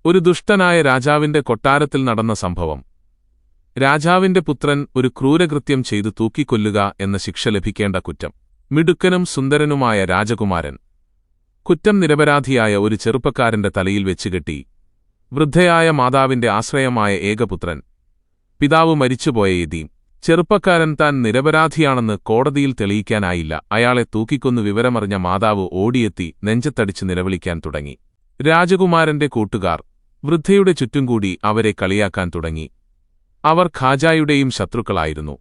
ഒരു ദുഷ്ടനായ രാജാവിന്റെ കൊട്ടാരത്തിൽ നടന്ന സംഭവം. രാജാവിന്റെ പുത്രൻ ഒരു ക്രൂരകൃത്യം ചെയ്തു തൂക്കിക്കൊല്ലുക എന്ന ശിക്ഷ ലഭിക്കേണ്ട കുറ്റം. മിടുക്കനും സുന്ദരനുമായ രാജകുമാരൻ കുറ്റം നിരപരാധിയായ ഒരു ചെറുപ്പക്കാരന്റെ തലയിൽ വെച്ചുകെട്ടി. വൃദ്ധയായ മാതാവിന്റെ ആശ്രയമായ ഏകപുത്രൻ. പിതാവ് മരിച്ചുപോയ യതീം. ചെറുപ്പക്കാരൻ താൻ നിരപരാധിയാണെന്ന് കോടതിയിൽ തെളിയിക്കാനായില്ല. അയാളെ തൂക്കിക്കൊന്നു വിവരമറിഞ്ഞ മാതാവ് ഓടിയെത്തി നെഞ്ചത്തടിച്ച് നിലവിളിക്കാൻ തുടങ്ങി. രാജകുമാരന്റെ കൂട്ടുകാർ വൃദ്ധയുടെ ചുറ്റും കൂടി അവരെ കളിയാക്കാൻ തുടങ്ങി. അവർ ഖാജായുടെയും ശത്രുക്കളായിരുന്നു.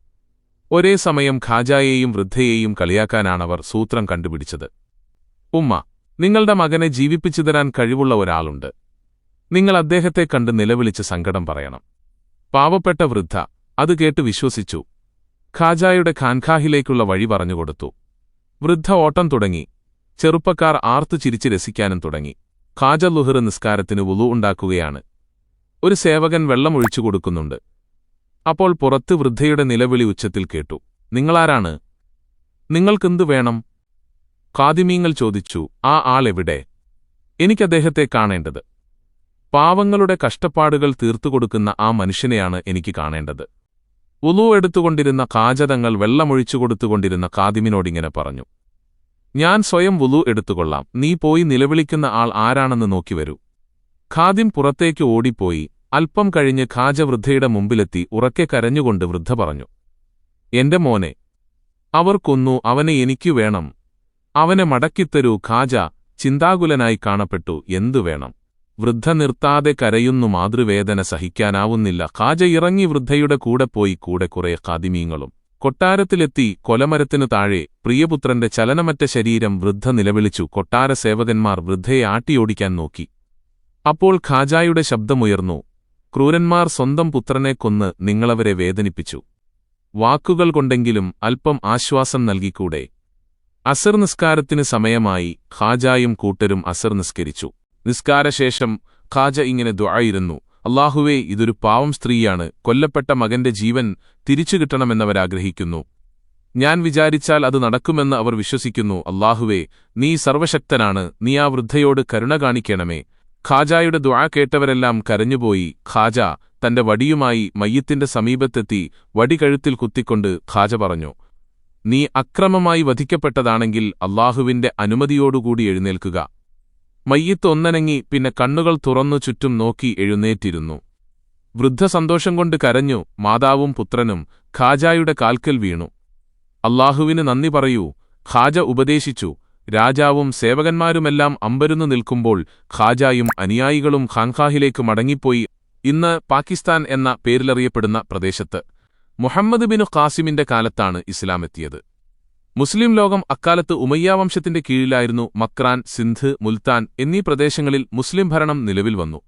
ഒരേ സമയം ഖാജായെയും വൃദ്ധയെയും കളിയാക്കാനാണവർ സൂത്രം കണ്ടുപിടിച്ചത്. ഉമ്മ, നിങ്ങളുടെ മകനെ ജീവിപ്പിച്ചു തരാൻ കഴിവുള്ള ഒരാളുണ്ട്. നിങ്ങൾ അദ്ദേഹത്തെ കണ്ട് നിലവിളിച്ച് സങ്കടം പറയണം. പാവപ്പെട്ട വൃദ്ധ അത് കേട്ട് വിശ്വസിച്ചു. ഖാജായുടെ ഖാൻഖാഹിലേക്കുള്ള വഴി പറഞ്ഞുകൊടുത്തു. വൃദ്ധ ഓട്ടം തുടങ്ങി. ചെറുപ്പക്കാർ ആർത്തു ചിരിച്ച് രസിക്കാനും തുടങ്ങി. ഖാജ ളുഹ്ർ നിസ്കാരത്തിന് വുളു ഉണ്ടാക്കുകയാണ്. ഒരു സേവകൻ വെള്ളം ഒഴിച്ചു കൊടുക്കുന്നുണ്ട്. അപ്പോൾ പുറത്ത് വൃദ്ധയുടെ നിലവിളി ഉച്ചത്തിൽ കേട്ടു. നിങ്ങളാരാണ്? നിങ്ങൾക്കെന്തു വേണം? ഖാദിമീങ്ങൾ ചോദിച്ചു. ആ ആളെവിടെ? എനിക്കദ്ദേഹത്തെ കാണേണ്ടത്. പാവങ്ങളുടെ കഷ്ടപ്പാടുകൾ തീർത്തുകൊടുക്കുന്ന ആ മനുഷ്യനെയാണ് എനിക്ക് കാണേണ്ടത്. വുളു എടുത്തുകൊണ്ടിരുന്ന ഖാജ തങ്ങൾ വെള്ളമൊഴിച്ചു കൊടുത്തുകൊണ്ടിരുന്ന ഖാദിമിനോടിങ്ങനെ പറഞ്ഞു. ഞാൻ സ്വയം വുളു എടുത്തുകൊള്ളാം. നീ പോയി നിലവിളിക്കുന്ന ആൾ ആരാണെന്ന് നോക്കിവരൂ. ഖാദിം പുറത്തേക്ക് ഓടിപ്പോയി. അല്പം കഴിഞ്ഞ് ഖാജ വൃദ്ധയുടെ മുമ്പിലെത്തി ഉറക്കെ കരഞ്ഞുകൊണ്ട് വൃദ്ധ പറഞ്ഞു. എന്റെ മോനെ അവർ കൊന്നു. അവനെ എനിക്കു വേണം. അവനെ മടക്കിത്തരൂ. ഖാജ ചിന്താകുലനായി കാണപ്പെട്ടു. എന്തു വേണം? വൃദ്ധ നിർത്താതെ കരയുന്നു. മാതൃവേദന സഹിക്കാനാവുന്നില്ല. ഖാജ ഇറങ്ങി വൃദ്ധയുടെ കൂടെ പോയി. കൂടെ കുറെ ഖാദിമീങ്ങളും. കൊട്ടാരത്തിലെത്തി. കൊലമരത്തിനു താഴെ പ്രിയപുത്രന്റെ ചലനമറ്റ ശരീരം. വൃദ്ധ നിലവിളിച്ചു. കൊട്ടാര സേവകന്മാർ വൃദ്ധയെ ആട്ടിയോടിക്കാൻ നോക്കി. അപ്പോൾ ഖാജായുടെ ശബ്ദമുയർന്നു. ക്രൂരന്മാർ സ്വന്തം പുത്രനെ കൊന്ന് നിങ്ങളവരെ വേദനിപ്പിച്ചു. വാക്കുകൾ കൊണ്ടെങ്കിലും അല്പം ആശ്വാസം നൽകിക്കൂടെ? അസർ നിസ്കാരത്തിന് സമയമായി. ഖാജായും കൂട്ടരും അസർ നിസ്കരിച്ചു. നിസ്കാരശേഷം ഖാജ ഇങ്ങനെ ദുആയിരുന്നു. അല്ലാഹുവേ, ഇതൊരു പാവം സ്ത്രീയാണ്. കൊല്ലപ്പെട്ട മകന്റെ ജീവൻ തിരിച്ചുകിട്ടണമെന്നവരാഗ്രഹിക്കുന്നു. ഞാൻ വിചാരിച്ചാൽ അത് നടക്കുമെന്ന് അവർ വിശ്വസിക്കുന്നു. അല്ലാഹുവേ, നീ സർവശക്തനാണ്. നീ ആ വൃദ്ധയോട് കരുണ കാണിക്കണമേ. ഖാജായുടെ ദുആ കേട്ടവരെല്ലാം കരഞ്ഞുപോയി. ഖാജ തന്റെ വടിയുമായി മയ്യിത്തിന്റെ സമീപത്തെത്തി വടി കഴുത്തിൽ കുത്തിക്കൊണ്ട് ഖാജ പറഞ്ഞു. നീ അക്രമമായി വധിക്കപ്പെട്ടതാണെങ്കിൽ അല്ലാഹുവിന്റെ അനുമതിയോടുകൂടി എഴുന്നേൽക്കുക. മയ്യിത്ത് ഒന്നനങ്ങി. പിന്നെ കണ്ണുകൾ തുറന്നു ചുറ്റും നോക്കി എഴുന്നേറ്റിരുന്നു. വൃദ്ധ സന്തോഷം കൊണ്ട് കരഞ്ഞു. മാതാവും പുത്രനും ഖാജായുടെ കാൽക്കൽ വീണു. അല്ലാഹുവിന് നന്ദി പറയൂ. ഖാജ ഉപദേശിച്ചു. രാജാവും സേവകന്മാരുമെല്ലാം അമ്പരുന്നു നിൽക്കുമ്പോൾ ഖാജായും അനുയായികളും ഖാൻഖാഹിലേക്ക് മടങ്ങിപ്പോയി. ഇന്ന് പാകിസ്ഥാൻ എന്ന പേരിലറിയപ്പെടുന്ന പ്രദേശത്ത് മുഹമ്മദ് ബിനു ഖാസിമിന്റെ കാലത്താണ് ഇസ്ലാമെത്തിയത്. മുസ്ലിം ലോകം അക്കാലത്ത് ഉമയ്യ വംശത്തിന്റെ കീഴിലായിരുന്നു. മക്രാൻ, സിന്ധ്, മുൽത്താൻ എന്നീ പ്രദേശങ്ങളിൽ മുസ്ലിം ഭരണം നിലവിൽ വന്നു.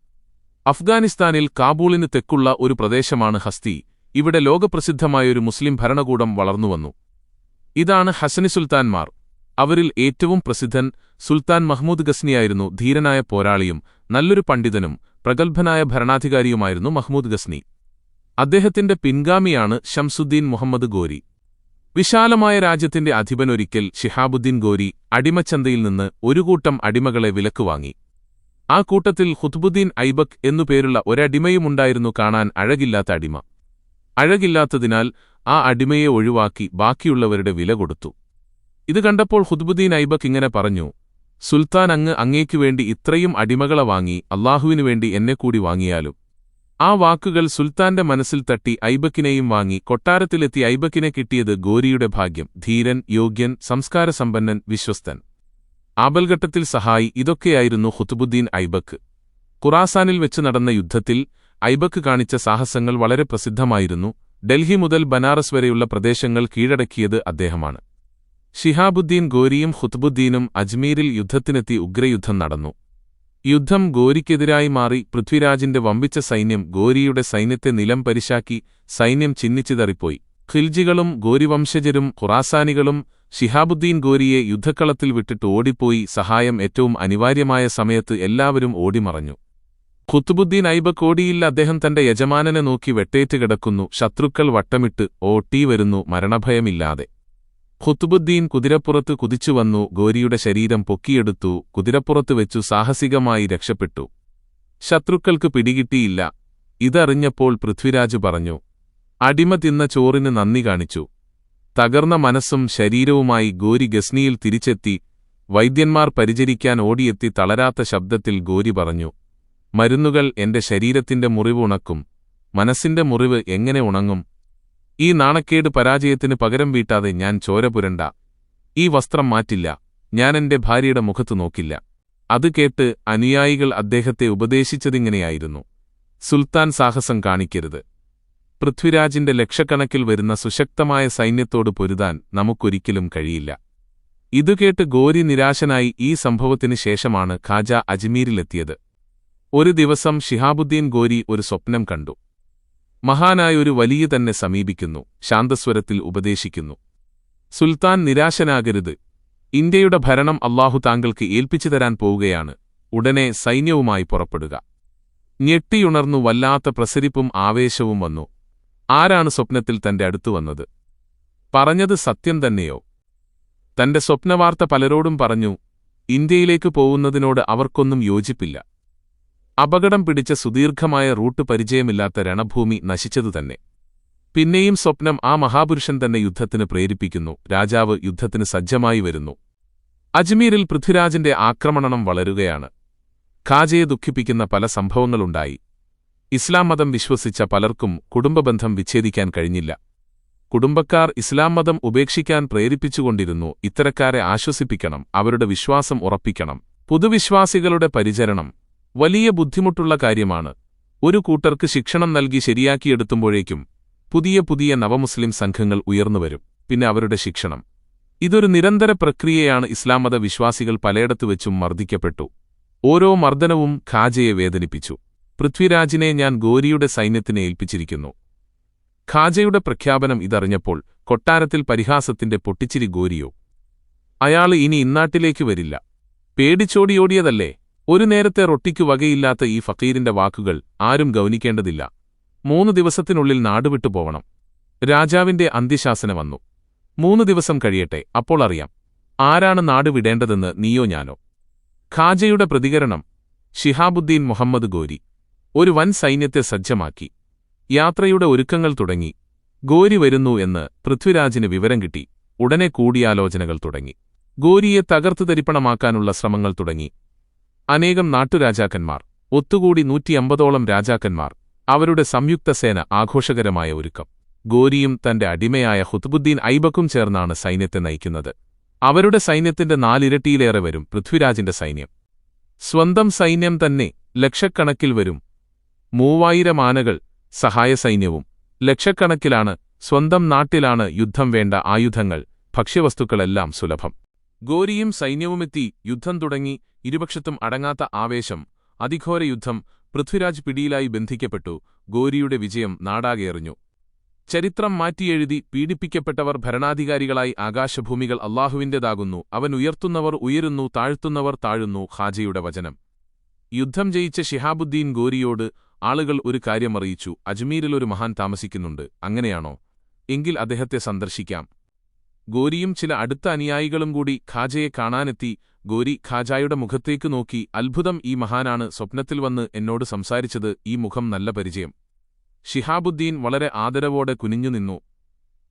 അഫ്ഗാനിസ്ഥാനിൽ കാബൂളിന് തെക്കുള്ള ഒരു പ്രദേശമാണ് ഹസ്തി. ഇവിടെ ലോകപ്രസിദ്ധമായൊരു മുസ്ലിം ഭരണകൂടം വളർന്നുവന്നു. ഇതാണ് ഹസനി സുൽത്താൻമാർ. അവരിൽ ഏറ്റവും പ്രസിദ്ധൻ സുൽത്താൻ മഹ്മൂദ് ഗസ്നിയായിരുന്നു. ധീരനായ പോരാളിയും നല്ലൊരു പണ്ഡിതനും പ്രഗത്ഭനായ ഭരണാധികാരിയുമായിരുന്നു മഹ്മൂദ് ഗസ്നി. അദ്ദേഹത്തിന്റെ പിൻഗാമിയാണ് ശംസുദ്ദീൻ മുഹമ്മദ് ഗോരി. വിശാലമായ രാജ്യത്തിന്റെ അധിപനൊരിക്കൽ ശിഹാബുദ്ദീൻ ഗോരി അടിമച്ചന്തയിൽ നിന്ന് ഒരു കൂട്ടം അടിമകളെ വിലക്കുവാങ്ങി. ആ കൂട്ടത്തിൽ ഖുത്ബുദ്ദീൻ ഐബക്ക് എന്നുപേരുള്ള ഒരടിമയുമുണ്ടായിരുന്നു. കാണാൻ അഴകില്ലാത്ത അടിമ. അഴകില്ലാത്തതിനാൽ ആ അടിമയെ ഒഴിവാക്കി ബാക്കിയുള്ളവരുടെ വില കൊടുത്തു. ഇത് കണ്ടപ്പോൾ ഖുത്ബുദ്ദീൻ ഐബക്ക് ഇങ്ങനെ പറഞ്ഞു. സുൽത്താൻ അങ്ങേക്കുവേണ്ടി ഇത്രയും അടിമകളെ വാങ്ങി. അല്ലാഹുവിനുവേണ്ടി എന്നെക്കൂടി വാങ്ങിയാലും. ആ വാക്കുകൾ സുൽത്താന്റെ മനസ്സിൽ തട്ടി. ഐബക്കിനെയും വാങ്ങി. കൊട്ടാരത്തിലെത്തി ഐബക്കിനെ കിട്ടിയത് ഗോരിയുടെ ഭാഗ്യം. ധീരൻ, യോഗ്യൻ, സംസ്കാരസമ്പന്നൻ, വിശ്വസ്തൻ, ആപൽഘട്ടത്തിൽ സഹായി. ഇതൊക്കെയായിരുന്നു ഖുത്ബുദ്ദീൻ ഐബക്ക്. ഖുറാസാനിൽ വെച്ച് നടന്ന യുദ്ധത്തിൽ ഐബക്ക് കാണിച്ച സാഹസങ്ങൾ വളരെ പ്രസിദ്ധമായിരുന്നു. ഡൽഹി മുതൽ ബനാറസ് വരെയുള്ള പ്രദേശങ്ങൾ കീഴടക്കിയത് അദ്ദേഹമാണ്. ശിഹാബുദ്ദീൻ ഗോരിയും ഖുത്ബുദ്ദീനും അജ്മീരിൽ യുദ്ധത്തിനെത്തി. ഉഗ്രയുദ്ധം നടന്നു. യുദ്ധം ഗോരിക്കെതിരായി മാറി. പൃഥ്വിരാജിന്റെ വമ്പിച്ച സൈന്യം ഗോരിയുടെ സൈന്യത്തെ നിലം പരിശാക്കി. സൈന്യം ചിന്നിച്ചിതറിപ്പോയി. ഖിൽജികളും ഗോരിവംശജരും ഖുറാസാനികളും ശിഹാബുദ്ദീൻ ഗോരിയെ യുദ്ധക്കളത്തിൽ വിട്ടിട്ട് ഓടിപ്പോയി. സഹായം ഏറ്റവും അനിവാര്യമായ സമയത്ത് എല്ലാവരും ഓടിമറഞ്ഞു. ഖുത്ബുദ്ദീൻ ഐബക്ക് ഓടിയില്ല. അദ്ദേഹം തന്റെ യജമാനനെ നോക്കി വെട്ടേറ്റ് കിടക്കുന്നു. ശത്രുക്കൾ വട്ടമിട്ട് ഓട്ടി വരുന്നു, മരണഭയമില്ലാതെ. ഖുത്ബുദ്ദീൻ കുതിരപ്പുറത്ത് കുതിച്ചുവന്നു. ഗോരിയുടെ ശരീരം പൊക്കിയെടുത്തു. കുതിരപ്പുറത്ത് വെച്ചു സാഹസികമായി രക്ഷപ്പെട്ടു. ശത്രുക്കൾക്ക് പിടികിട്ടിയില്ല. ഇതറിഞ്ഞപ്പോൾ പൃഥ്വിരാജ് പറഞ്ഞു, അടിമ തിന്ന ചോറിന് നന്ദി കാണിച്ചു. തകർന്ന മനസ്സും ശരീരവുമായി ഗോരി ഗസ്നിയിൽ തിരിച്ചെത്തി. വൈദ്യന്മാർ പരിചരിക്കാൻ ഓടിയെത്തി. തളരാത്ത ശബ്ദത്തിൽ ഗോരി പറഞ്ഞു, മരുന്നുകൾ എന്റെ ശരീരത്തിന്റെ മുറിവ് ഉണക്കും, മനസ്സിന്റെ മുറിവ് എങ്ങനെ ഉണങ്ങും? ഈ നാണക്കേട് പരാജയത്തിന് പകരം വീട്ടാതെ ഞാൻ ചോര പുരണ്ട. ഈ വസ്ത്രം മാറ്റില്ല. ഞാൻ എന്റെ ഭാര്യയുടെ മുഖത്തു നോക്കില്ല. അത് കേട്ട് അനുയായികൾ അദ്ദേഹത്തെ ഉപദേശിച്ചതിങ്ങനെയായിരുന്നു: സുൽത്താൻ സാഹസം കാണിക്കരുത്. പൃഥ്വിരാജിന്റെ ലക്ഷക്കണക്കിൽ വരുന്ന സുശക്തമായ സൈന്യത്തോട് പൊരുതാൻ നമുക്കൊരിക്കലും കഴിയില്ല. ഇതുകേട്ട് ഗോരി നിരാശനായി. ഈ സംഭവത്തിന് ശേഷമാണ് ഖാജ അജ്മീരിലെത്തിയത്. ഒരു ദിവസം ശിഹാബുദ്ദീൻ ഗോരി ഒരു സ്വപ്നം കണ്ടു. മഹാനായ ഒരു വലിയ തന്നെ സമീപിക്കുന്നു, ശാന്തസ്വരത്തിൽ ഉപദേശിക്കുന്നു: സുൽത്താൻ നിരാശനാകരുത്. ഇന്ത്യയുടെ ഭരണം അല്ലാഹു താങ്കൾക്ക് ഏൽപ്പിച്ചു തരാൻ പോവുകയാണ്. ഉടനെ സൈന്യവുമായി പുറപ്പെടുക. ഞെട്ടിയുണർന്നു. വല്ലാത്ത പ്രസരിപ്പും ആവേശവും വന്നു. ആരാണ് സ്വപ്നത്തിൽ തന്റെ അടുത്തു വന്നത്? പറഞ്ഞത് സത്യം തന്നെയോ? തന്റെ സ്വപ്നവാർത്ത പലരോടും പറഞ്ഞു. ഇന്ത്യയിലേക്ക് പോകുന്നതിനോട് അവർക്കൊന്നും യോജിപ്പില്ല. അപകടം പിടിച്ച സുദീർഘമായ റൂട്ട് പരിചയമില്ലാത്ത രണഭൂമി നശിച്ചതുതന്നെ. പിന്നെയും സ്വപ്നം. ആ മഹാപുരുഷൻ തന്നെ യുദ്ധത്തിന് പ്രേരിപ്പിക്കുന്നു. രാജാവ് യുദ്ധത്തിന് സജ്ജമായി വരുന്നു. അജ്മീരിൽ പൃഥ്വിരാജിന്റെ ആക്രമണം വളരുകയാണ്. ഖാജയെ ദുഃഖിപ്പിക്കുന്ന പല സംഭവങ്ങളുണ്ടായി. ഇസ്ലാം മതം വിശ്വസിച്ച പലർക്കും കുടുംബബന്ധം വിച്ഛേദിക്കാൻ കഴിഞ്ഞില്ല. കുടുംബക്കാർ ഇസ്ലാം മതം ഉപേക്ഷിക്കാൻ പ്രേരിപ്പിച്ചുകൊണ്ടിരുന്നു. ഇത്തരക്കാരെ ആശ്വസിപ്പിക്കണം, അവരുടെ വിശ്വാസം ഉറപ്പിക്കണം. പുതുവിശ്വാസികളുടെ പരിചരണം വലിയ ബുദ്ധിമുട്ടുള്ള കാര്യമാണ്. ഒരു കൂട്ടർക്ക് ശിക്ഷണം നൽകി ശരിയാക്കിയെടുത്തുമ്പോഴേക്കും പുതിയ പുതിയ നവമുസ്ലിം സംഘങ്ങൾ ഉയർന്നുവരും. പിന്നെ അവരുടെ ശിക്ഷണം. ഇതൊരു നിരന്തര പ്രക്രിയയാണ്. ഇസ്ലാം മത വിശ്വാസികൾ പലയിടത്തുവെച്ചും മർദ്ദിക്കപ്പെട്ടു. ഓരോ മർദ്ദനവും ഖാജയെ വേദനിപ്പിച്ചു. പൃഥ്വിരാജിനെ ഞാൻ ഗോരിയുടെ സൈന്യത്തിന് ഏൽപ്പിച്ചിരിക്കുന്നു. ഖാജയുടെ പ്രഖ്യാപനം ഇതറിഞ്ഞപ്പോൾ കൊട്ടാരത്തിൽ പരിഹാസത്തിന്റെ പൊട്ടിച്ചിരി. ഗോരിയോ? അയാള് ഇനി ഇന്നാട്ടിലേക്ക് വരില്ല. പേടിച്ചോടിയോടിയതല്ലേ? ഒരു നേരത്തെ റൊട്ടിക്കു വകയില്ലാത്ത ഈ ഫക്കീറിന്റെ വാക്കുകൾ ആരും ഗൗനിക്കേണ്ടതില്ല. 3 ദിവസത്തിനുള്ളിൽ നാടുവിട്ടു പോവണം. രാജാവിന്റെ അന്ത്യശാസന വന്നു. 3 ദിവസം കഴിയട്ടെ, അപ്പോൾ അറിയാം ആരാണ് നാട് വിടേണ്ടതെന്ന്, നീയോ ഞാനോ. ഖാജയുടെ പ്രതികരണം: ശിഹാബുദ്ദീൻ മുഹമ്മദ് ഗോരി ഒരു വൻ സൈന്യത്തെ സജ്ജമാക്കി. യാത്രയുടെ ഒരുക്കങ്ങൾ തുടങ്ങി. ഗോരി വരുന്നു എന്ന് പൃഥ്വിരാജിന് വിവരം കിട്ടി. ഉടനെ കൂടിയാലോചനകൾ തുടങ്ങി. ഗോരിയെ തകർത്തുതരിപ്പണമാക്കാനുള്ള ശ്രമങ്ങൾ തുടങ്ങി. അനേകം നാട്ടുരാജാക്കന്മാർ ഒത്തുകൂടി. 150ഓളം രാജാക്കന്മാർ, അവരുടെ സംയുക്ത സേന, ആഘോഷകരമായ ഒരുക്കം. ഗോരിയും തന്റെ അടിമയായ ഖുത്ബുദ്ദീൻ ഐബക്കും ചേർന്നാണ് സൈന്യത്തെ നയിക്കുന്നത്. അവരുടെ സൈന്യത്തിന്റെ 4 ഇരട്ടിയിലേറെ വരും പൃഥ്വിരാജിന്റെ സൈന്യം. സ്വന്തം സൈന്യം തന്നെ ലക്ഷക്കണക്കിൽ വരും. 3000 ആനകൾ സഹായസൈന്യവും. ലക്ഷക്കണക്കിലാണ്. സ്വന്തം നാട്ടിലാണ് യുദ്ധം. വേണ്ട ആയുധങ്ങൾ, ഭക്ഷ്യവസ്തുക്കളെല്ലാം സുലഭം. ഗോരിയും സൈന്യവുമെത്തി. യുദ്ധം തുടങ്ങി. ഇരുപക്ഷത്തും അടങ്ങാത്ത ആവേശം. അതിഘോര യുദ്ധം. പൃഥ്വിരാജ് പിടിയിലായി ബന്ധിക്കപ്പെട്ടു. ഗോരിയുടെ വിജയം നാടാകെ അറിഞ്ഞു. ചരിത്രം മാറ്റിയെഴുതി. പീഡിപ്പിക്കപ്പെട്ടവർ ഭരണാധികാരികളായി. ആകാശഭൂമികൾ അല്ലാഹുവിന്റേതാകുന്നു. അവൻ ഉയർത്തുന്നവർ ഉയരുന്നു, താഴ്ത്തുന്നവർ താഴുന്നു. ഖാജയുടെ വചനം. യുദ്ധം ജയിച്ച ശിഹാബുദ്ദീൻ ഗോരിയോട് ആളുകൾ ഒരു കാര്യം അറിയിച്ചു: അജ്മീരിലൊരു മഹാൻ താമസിക്കുന്നുണ്ട്. അങ്ങനെയാണോ? എങ്കിൽ അദ്ദേഹത്തെ സന്ദർശിക്കാം. ഗോരിയും ചില അടുത്ത അനുയായികളും കൂടി ഖാജയെ കാണാനെത്തി. ഗോരി ഖാജായുടെ മുഖത്തേക്ക് നോക്കി: അത്ഭുതം, ഈ മഹാനാണ് സ്വപ്നത്തിൽ വന്ന് എന്നോട് സംസാരിച്ചത്. ഈ മുഖം നല്ല പരിചയം. ശിഹാബുദ്ദീൻ വളരെ ആദരവോടെ കുനിഞ്ഞുനിന്നു.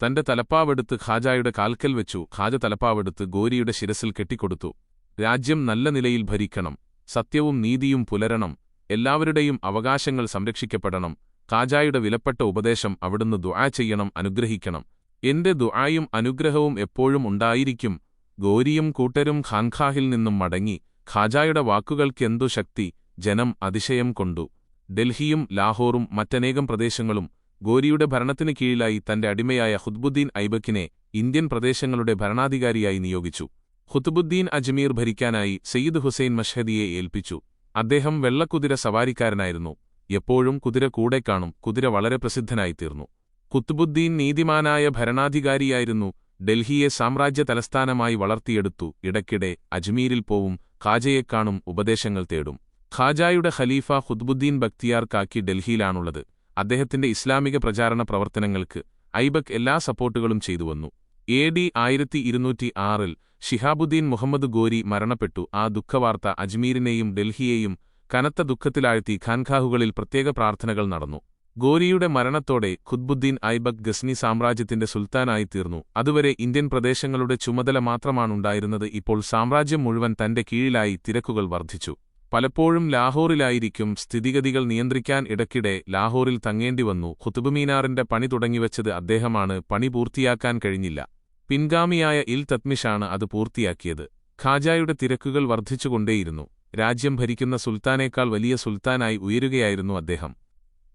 തന്റെ തലപ്പാവെടുത്ത് ഖാജായുടെ കാൽക്കൽ വെച്ചു. ഖാജ തലപ്പാവെടുത്ത് ഗോരിയുടെ ശിരസിൽ കെട്ടിക്കൊടുത്തു. രാജ്യം നല്ല നിലയിൽ ഭരിക്കണം. സത്യവും നീതിയും പുലരണം. എല്ലാവരുടെയും അവകാശങ്ങൾ സംരക്ഷിക്കപ്പെടണം. ഖാജായുടെ വിലപ്പെട്ട ഉപദേശം. അവിടുന്ന് ദുആ ചെയ്യണം, അനുഗ്രഹിക്കണം. എന്റെ ദുആയും അനുഗ്രഹവും എപ്പോഴും ഉണ്ടായിരിക്കും. ഗോരിയും കൂട്ടരും ഖാൻഖാഹിൽ നിന്നും മടങ്ങി. ഖാജായുടെ വാക്കുകൾക്കെന്തു ശക്തി! ജനം അതിശയം കൊണ്ടു. ഡൽഹിയും ലാഹോറും മറ്റനേകം പ്രദേശങ്ങളും ഗോരിയുടെ ഭരണത്തിന് കീഴിലായി. തന്റെ അടിമയായ ഖുത്ബുദ്ദീൻ ഐബക്കിനെ ഇന്ത്യൻ പ്രദേശങ്ങളുടെ ഭരണാധികാരിയായി നിയോഗിച്ചു. ഖുത്ബുദ്ദീൻ അജ്മീർ ഭരിക്കാനായി സയ്യിദ് ഹുസൈൻ മഷ്ഹദിയെ ഏൽപ്പിച്ചു. അദ്ദേഹം വെള്ളക്കുതിര സവാരിക്കാരനായിരുന്നു. എപ്പോഴും കുതിര കൂടെ കാണും. കുതിര വളരെ പ്രസിദ്ധനായിത്തീർന്നു. ഖുത്ബുദ്ദീൻ നീതിമാനായ ഭരണാധികാരിയായിരുന്നു. ഡൽഹിയെ സാമ്രാജ്യ തലസ്ഥാനമായി വളർത്തിയെടുത്തു. ഇടയ്ക്കിടെ അജ്മീരിൽ പോവും. ഖാജയെ കാണും, ഉപദേശങ്ങൾ തേടും. ഖാജായുടെ ഖലീഫ ഖുത്ബുദ്ദീൻ ബക്തിയാർ കാക്കി ഡൽഹിയിലാണുള്ളത്. അദ്ദേഹത്തിന്റെ ഇസ്ലാമിക പ്രചാരണ പ്രവർത്തനങ്ങൾക്ക് ഐബക്ക് എല്ലാ സപ്പോർട്ടുകളും ചെയ്തുവന്നു. AD 1206 ശിഹാബുദ്ദീൻ മുഹമ്മദ് ഗോരി മരണപ്പെട്ടു. ആ ദുഃഖവാർത്ത അജ്മീരിനെയും ഡൽഹിയെയും കനത്ത ദുഃഖത്തിലാഴ്ത്തി ഖാൻഖാഹുകളിൽ പ്രത്യേക പ്രാർത്ഥനകൾ നടന്നു. ഗോരിയുടെ മരണത്തോടെ ഖുത്ബുദ്ദീൻ ഐബക് ഗസ്നി സാമ്രാജ്യത്തിന്റെ സുൽത്താനായിത്തീർന്നു. അതുവരെ ഇന്ത്യൻ പ്രദേശങ്ങളുടെ ചുമതല മാത്രമാണുണ്ടായിരുന്നത്. ഇപ്പോൾ സാമ്രാജ്യം മുഴുവൻ തന്റെ കീഴിലായി. തിരക്കുകൾ വർദ്ധിച്ചു. പലപ്പോഴും ലാഹോറിലായിരിക്കും സ്ഥിതിഗതികൾ നിയന്ത്രിക്കാൻ. ഇടയ്ക്കിടെ ലാഹോറിൽ തങ്ങേണ്ടിവന്നു. ഖുത്ബ് മീനാറിന്റെ പണി തുടങ്ങിവച്ചത് അദ്ദേഹമാണ്. പണി പൂർത്തിയാക്കാൻ കഴിഞ്ഞില്ല. പിൻഗാമിയായ ഇൽ തത്മിഷാണ് അത് പൂർത്തിയാക്കിയത്. ഖാജായുടെ തിരക്കുകൾ വർദ്ധിച്ചുകൊണ്ടേയിരുന്നു. രാജ്യം ഭരിക്കുന്ന സുൽത്താനേക്കാൾ വലിയ സുൽത്താനായി ഉയരുകയായിരുന്നു അദ്ദേഹം.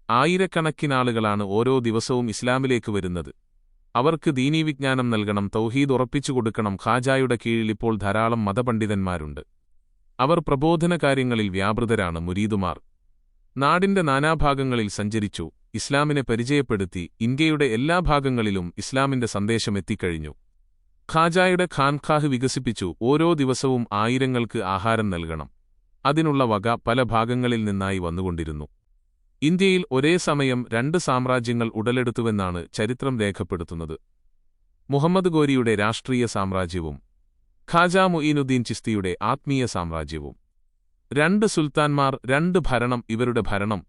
ആയിരക്കണക്കിനാളുകളാണ് ഓരോ ദിവസവും ഇസ്ലാമിലേക്ക് വരുന്നത്. അവർക്ക് ദീനീവിജ്ഞാനം നൽകണം, തൗഹീദ് ഉറപ്പിച്ചുകൊടുക്കണം. ഖാജായുടെ കീഴിൽ ഇപ്പോൾ ധാരാളം മതപണ്ഡിതന്മാരുണ്ട്. അവർ പ്രബോധന കാര്യങ്ങളിൽ വ്യാപൃതരാണ്. മുരീദുമാർ നാടിന്റെ നാനാഭാഗങ്ങളിൽ സഞ്ചരിച്ചു, ഇസ്ലാമിനെ പരിചയപ്പെടുത്തി. ഇന്ത്യയുടെ എല്ലാ ഭാഗങ്ങളിലും ഇസ്ലാമിന്റെ സന്ദേശം എത്തിക്കഴിഞ്ഞു. ഖാജായുടെ ഖാൻഖാഹ് വികസിപ്പിച്ചു. ഓരോ ദിവസവും ആയിരങ്ങൾക്ക് ആഹാരം നൽകണം. അതിനുള്ള വക പല ഭാഗങ്ങളിൽ നിന്നായി വന്നുകൊണ്ടിരുന്നു. ഇന്ത്യയിൽ ഒരേ സമയം 2 സാമ്രാജ്യങ്ങൾ ഉടലെടുത്തുവെന്നാണ് ചരിത്രം രേഖപ്പെടുത്തുന്നത്. മുഹമ്മദ് ഗോരിയുടെ രാഷ്ട്രീയ സാമ്രാജ്യവും ഖാജാ മുഈനുദ്ദീൻ ചിസ്തിയുടെ ആത്മീയ സാമ്രാജ്യവും. 2 സുൽത്താൻമാർ, 2 ഭരണം. ഇവരുടെ ഭരണം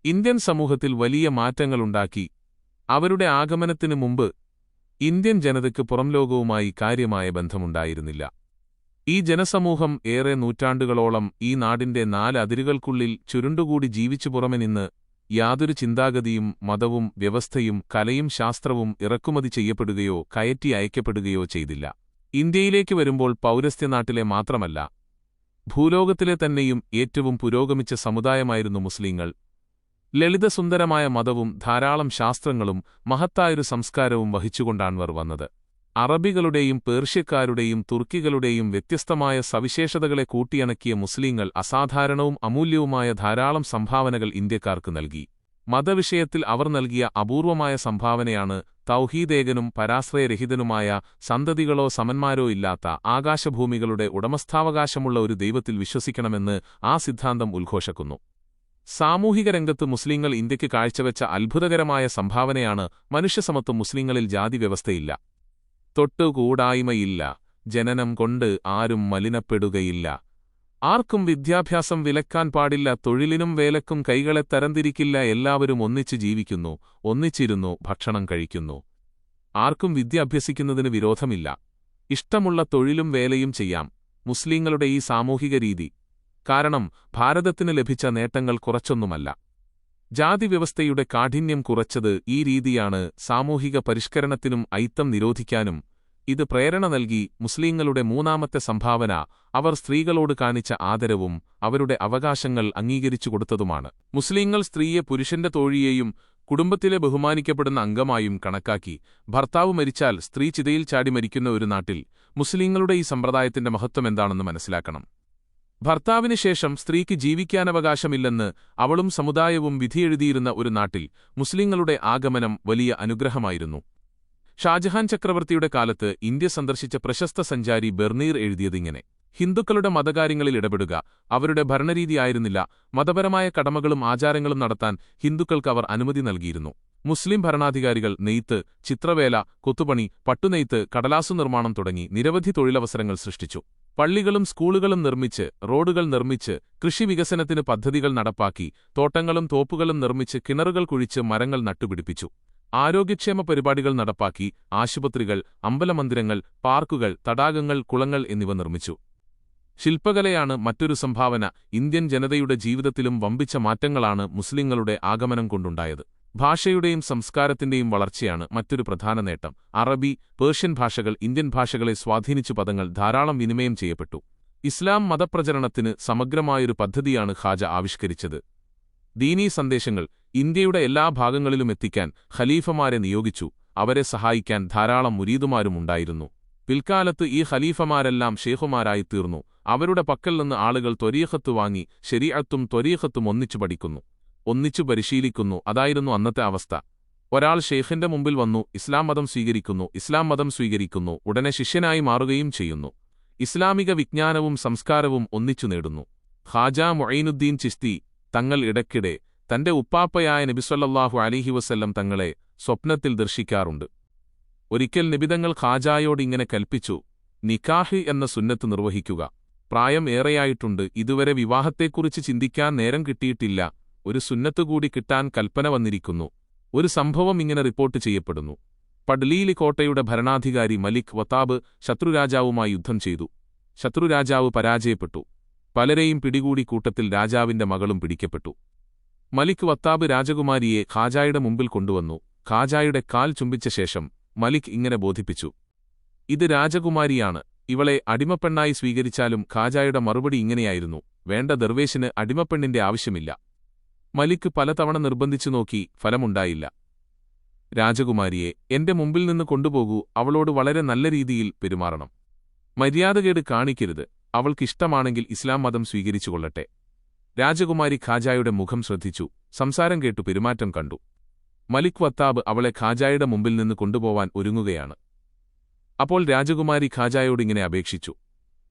ഇന്ത്യൻ സമൂഹത്തിൽ വലിയ മാറ്റങ്ങളുണ്ടാക്കി. അവരുടെ ആഗമനത്തിനു മുമ്പ് ഇന്ത്യൻ ജനതയ്ക്ക് പുറംലോകവുമായി കാര്യമായ ബന്ധമുണ്ടായിരുന്നില്ല. ഈ ജനസമൂഹം ഏറെ നൂറ്റാണ്ടുകളോളം ഈ നാടിന്റെ 4 അതിരുകൾക്കുള്ളിൽ ചുരുണ്ടുകൂടി ജീവിച്ചു. പുറമെ നിന്ന് യാതൊരു ചിന്താഗതിയും മതവും വ്യവസ്ഥയും കലയും ശാസ്ത്രവും ഇറക്കുമതി ചെയ്യപ്പെടുകയോ കയറ്റി അയക്കപ്പെടുകയോ ചെയ്തില്ല. ഇന്ത്യയിലേക്ക് വരുമ്പോൾ പൗരസ്ത്യനാട്ടിലെ മാത്രമല്ല, ഭൂലോകത്തിലെ തന്നെയും ഏറ്റവും പുരോഗമിച്ച സമുദായമായിരുന്നു മുസ്ലിങ്ങൾ. ലളിതസുന്ദരമായ മതവും ധാരാളം ശാസ്ത്രങ്ങളും മഹത്തായൊരു സംസ്കാരവും വഹിച്ചുകൊണ്ടാണവർ വന്നത്. അറബികളുടെയും പേർഷ്യക്കാരുടെയും തുർക്കികളുടെയും വ്യത്യസ്തമായ സവിശേഷതകളെ കൂട്ടിയിണക്കിയ മുസ്ലിങ്ങൾ അസാധാരണവും അമൂല്യവുമായ ധാരാളം സംഭാവനകൾ ഇന്ത്യക്കാർക്ക് നൽകി. മതവിഷയത്തിൽ അവർ നൽകിയ അപൂർവമായ സംഭാവനയാണ് തൗഹീദേകനും പരാശ്രയരഹിതനുമായ സന്തതികളോ സമന്മാരോ ഇല്ലാത്ത ആകാശഭൂമികളുടെ ഉടമസ്ഥാവകാശമുള്ള ഒരു ദൈവത്തിൽ വിശ്വസിക്കണമെന്ന് ആ സിദ്ധാന്തം ഉദ്ഘോഷിക്കുന്നു. സാമൂഹിക രംഗത്ത് മുസ്ലിങ്ങൾ ഇന്ത്യക്ക് കാഴ്ചവെച്ച അത്ഭുതകരമായ സംഭാവനയാണ് മനുഷ്യസമത്വം. മുസ്ലിങ്ങളിൽ ജാതിവ്യവസ്ഥയില്ല, തൊട്ടുകൂടായ്മയില്ല, ജനനം കൊണ്ട് ആരും മലിനപ്പെടുകയില്ല, ആർക്കും വിദ്യാഭ്യാസം വിലക്കാൻ പാടില്ല, തൊഴിലിനും വേലക്കും കൈകളെ തരംതിരിക്കില്ല, എല്ലാവരും ഒന്നിച്ച് ജീവിക്കുന്നു, ഒന്നിച്ചിരുന്നു ഭക്ഷണം കഴിക്കുന്നു. ആർക്കും വിദ്യ അഭ്യസിക്കുന്നതിന് വിരോധമില്ല, ഇഷ്ടമുള്ള തൊഴിലും വേലയും ചെയ്യാം. മുസ്ലിങ്ങളുടെ ഈ സാമൂഹിക രീതി കാരണം ഭാരതത്തിന് ലഭിച്ച നേട്ടങ്ങൾ കുറച്ചൊന്നുമല്ല. ജാതിവ്യവസ്ഥയുടെ കാഠിന്യം കുറച്ചത് ഈ രീതിയാണ്. സാമൂഹിക പരിഷ്കരണത്തിനും ഐത്തം നിരോധിക്കാനും ഇത് പ്രേരണ നൽകി. മുസ്ലിങ്ങളുടെ മൂന്നാമത്തെ സംഭാവന അവർ സ്ത്രീകളോട് കാണിച്ച ആദരവും അവരുടെ അവകാശങ്ങൾ അംഗീകരിച്ചു കൊടുത്തതുമാണ്. മുസ്ലിങ്ങൾ സ്ത്രീയെ പുരുഷന്റെ തോഴിയെയും കുടുംബത്തിലെ ബഹുമാനിക്കപ്പെടുന്ന അംഗമായും കണക്കാക്കി. ഭർത്താവ് മരിച്ചാൽ സ്ത്രീ ചിതയിൽ ചാടി മരിക്കുന്ന ഒരു നാട്ടിൽ മുസ്ലിങ്ങളുടെ ഈ സമ്പ്രദായത്തിന്റെ മഹത്വം എന്താണെന്ന് മനസ്സിലാക്കണം. ഭർത്താവിന് ശേഷം സ്ത്രീക്ക് ജീവിക്കാനവകാശമില്ലെന്ന് അവളും സമുദായവും വിധിയെഴുതിയിരുന്ന ഒരു നാട്ടിൽ മുസ്ലിങ്ങളുടെ ആഗമനം വലിയ അനുഗ്രഹമായിരുന്നു. ഷാജഹാൻ ചക്രവർത്തിയുടെ കാലത്ത് ഇന്ത്യ സന്ദർശിച്ച പ്രശസ്ത സഞ്ചാരി ബെർണീർ എഴുതിയതിങ്ങനെ: ഹിന്ദുക്കളുടെ മതകാര്യങ്ങളിൽ ഇടപെടുക അവരുടെ ഭരണരീതിയായിരുന്നില്ല. മതപരമായ കടമകളും ആചാരങ്ങളും നടത്താൻ ഹിന്ദുക്കൾക്ക് അവർ അനുമതി നൽകിയിരുന്നു. മുസ്ലിം ഭരണാധികാരികൾ നെയ്ത്ത്, ചിത്രവേല, കൊത്തുപണി, പട്ടുനെയ്ത്ത്, കടലാസു നിർമ്മാണം തുടങ്ങി നിരവധി തൊഴിലവസരങ്ങൾ സൃഷ്ടിച്ചു. പള്ളികളും സ്കൂളുകളും നിർമ്മിച്ച്, റോഡുകൾ നിർമ്മിച്ച്, കൃഷി വികസനത്തിന് പദ്ധതികൾ നടപ്പാക്കി, തോട്ടങ്ങളും തോപ്പുകളും നിർമ്മിച്ച്, കിണറുകൾ കുഴിച്ച്, മരങ്ങൾ നട്ടുപിടിപ്പിച്ചു. ആരോഗ്യക്ഷേമ പരിപാടികൾ നടപ്പാക്കി. ആശുപത്രികൾ, അമ്പലമന്ദിരങ്ങൾ, പാർക്കുകൾ, തടാകങ്ങൾ, കുളങ്ങൾ എന്നിവ നിർമ്മിച്ചു. ശില്പകലയാണ് മറ്റൊരു സംഭാവന. ഇന്ത്യൻ ജനതയുടെ ജീവിതത്തിലും വമ്പിച്ച മാറ്റങ്ങളാണ് മുസ്ലിങ്ങളുടെ ആഗമനം കൊണ്ടുണ്ടായത്. ഭാഷയുടെയും സംസ്കാരത്തിന്റെയും വളർച്ചയാണ് മറ്റൊരു പ്രധാന നേട്ടം. അറബി, പേർഷ്യൻ ഭാഷകൾ ഇന്ത്യൻ ഭാഷകളെ സ്വാധീനിച്ചു. പദങ്ങൾ ധാരാളം വിനിമയം ചെയ്യപ്പെട്ടു. ഇസ്ലാം മതപ്രചരണത്തിന് സമഗ്രമായൊരു പദ്ധതിയാണ് ഖാജ ആവിഷ്കരിച്ചത്. ദീനീ സന്ദേശങ്ങൾ ഇന്ത്യയുടെ എല്ലാ ഭാഗങ്ങളിലും എത്തിക്കാൻ ഖലീഫമാരെ നിയോഗിച്ചു. അവരെ സഹായിക്കാൻ ധാരാളം മുരീദുമാരും ഉണ്ടായിരുന്നു. പിൽക്കാലത്ത് ഈ ഖലീഫമാരെല്ലാം ഷേഖുമാരായിത്തീർന്നു. അവരുടെ പക്കൽ നിന്ന് ആളുകൾ ത്വരീഖത്ത് വാങ്ങി ശരീഅത്തും ത്വരീഖത്തും ഒന്നിച്ചു പഠിക്കുന്നു, ഒന്നിച്ചു പരിശീലിക്കുന്നു. അതായിരുന്നു അന്നത്തെ അവസ്ഥ. ഒരാൾ ഷെയ്ഖിന്റെ മുമ്പിൽ വന്നു ഇസ്ലാം മതം സ്വീകരിക്കുന്നു, ഇസ്ലാം മതം സ്വീകരിക്കുന്നു, ഉടനെ ശിഷ്യനായി മാറുകയും ചെയ്യുന്നു. ഇസ്ലാമിക വിജ്ഞാനവും സംസ്കാരവും ഒന്നിച്ചു നേടുന്നു. ഖാജാ മുഈനുദ്ദീൻ ചിസ്തി തങ്ങൾ ഇടയ്ക്കിടെ തന്റെ ഉപ്പാപ്പയായ നബി സല്ലല്ലാഹു അലൈഹി വസല്ലം തങ്ങളെ സ്വപ്നത്തിൽ ദർശിക്കാറുണ്ട്. ഒരിക്കൽ നബിതങ്ങൾ ഖാജായോട് ഇങ്ങനെ കൽപ്പിച്ചു: നിക്കാഹ് എന്ന സുന്നത്ത് നിർവഹിക്കുക. പ്രായം ഏറെയായിട്ടുണ്ട്, ഇതുവരെ വിവാഹത്തെക്കുറിച്ച് ചിന്തിക്കാൻ നേരം കിട്ടിയിട്ടില്ല. ഒരു സുന്നത്തുകൂടി കിട്ടാൻ കൽപ്പന വന്നിരിക്കുന്നു. ഒരു സംഭവം ഇങ്ങനെ റിപ്പോർട്ട് ചെയ്യപ്പെടുന്നു. പഡ്ലീലി കോട്ടയുടെ ഭരണാധികാരി മലിക് വത്താബ് ശത്രുരാജാവുമായി യുദ്ധം ചെയ്തു. ശത്രുരാജാവ് പരാജയപ്പെട്ടു. പലരെയും പിടികൂടി. കൂട്ടത്തിൽ രാജാവിന്റെ മകളും പിടിക്കപ്പെട്ടു. മലിക് വത്താബ് രാജകുമാരിയെ ഖാജായുടെ മുമ്പിൽ കൊണ്ടുവന്നു. ഖാജായുടെ കാൽ ചുംബിച്ച ശേഷം മലിക് ഇങ്ങനെ ബോധിപ്പിച്ചു: ഇത് രാജകുമാരിയാണ്, ഇവളെ അടിമപ്പെണ്ണായി സ്വീകരിച്ചാലും. ഖാജായുടെ മറുപടി ഇങ്ങനെയായിരുന്നു: വേണ്ട, ദർവേശിന് അടിമപ്പെണ്ണിന്റെ ആവശ്യമില്ല. മലിക് പലതവണ നിർബന്ധിച്ചു നോക്കി, ഫലമുണ്ടായില്ല. രാജകുമാരിയെ എന്റെ മുമ്പിൽ നിന്ന് കൊണ്ടുപോകൂ, അവളോട് വളരെ നല്ല രീതിയിൽ പെരുമാറണം. മര്യാദകേട് കാണിക്കരുത്. അവൾക്കിഷ്ടമാണെങ്കിൽ ഇസ്ലാം മതം സ്വീകരിച്ചുകൊള്ളട്ടെ. രാജകുമാരി ഖാജായുടെ മുഖം ശ്രദ്ധിച്ചു. സംസാരം കേട്ടു, പെരുമാറ്റം കണ്ടു. മലിക് വത്താബ് അവളെ ഖാജായുടെ മുമ്പിൽ നിന്ന് കൊണ്ടുപോവാൻ ഒരുങ്ങുകയാണ്. അപ്പോൾ രാജകുമാരി ഖാജായോടിങ്ങനെ അപേക്ഷിച്ചു: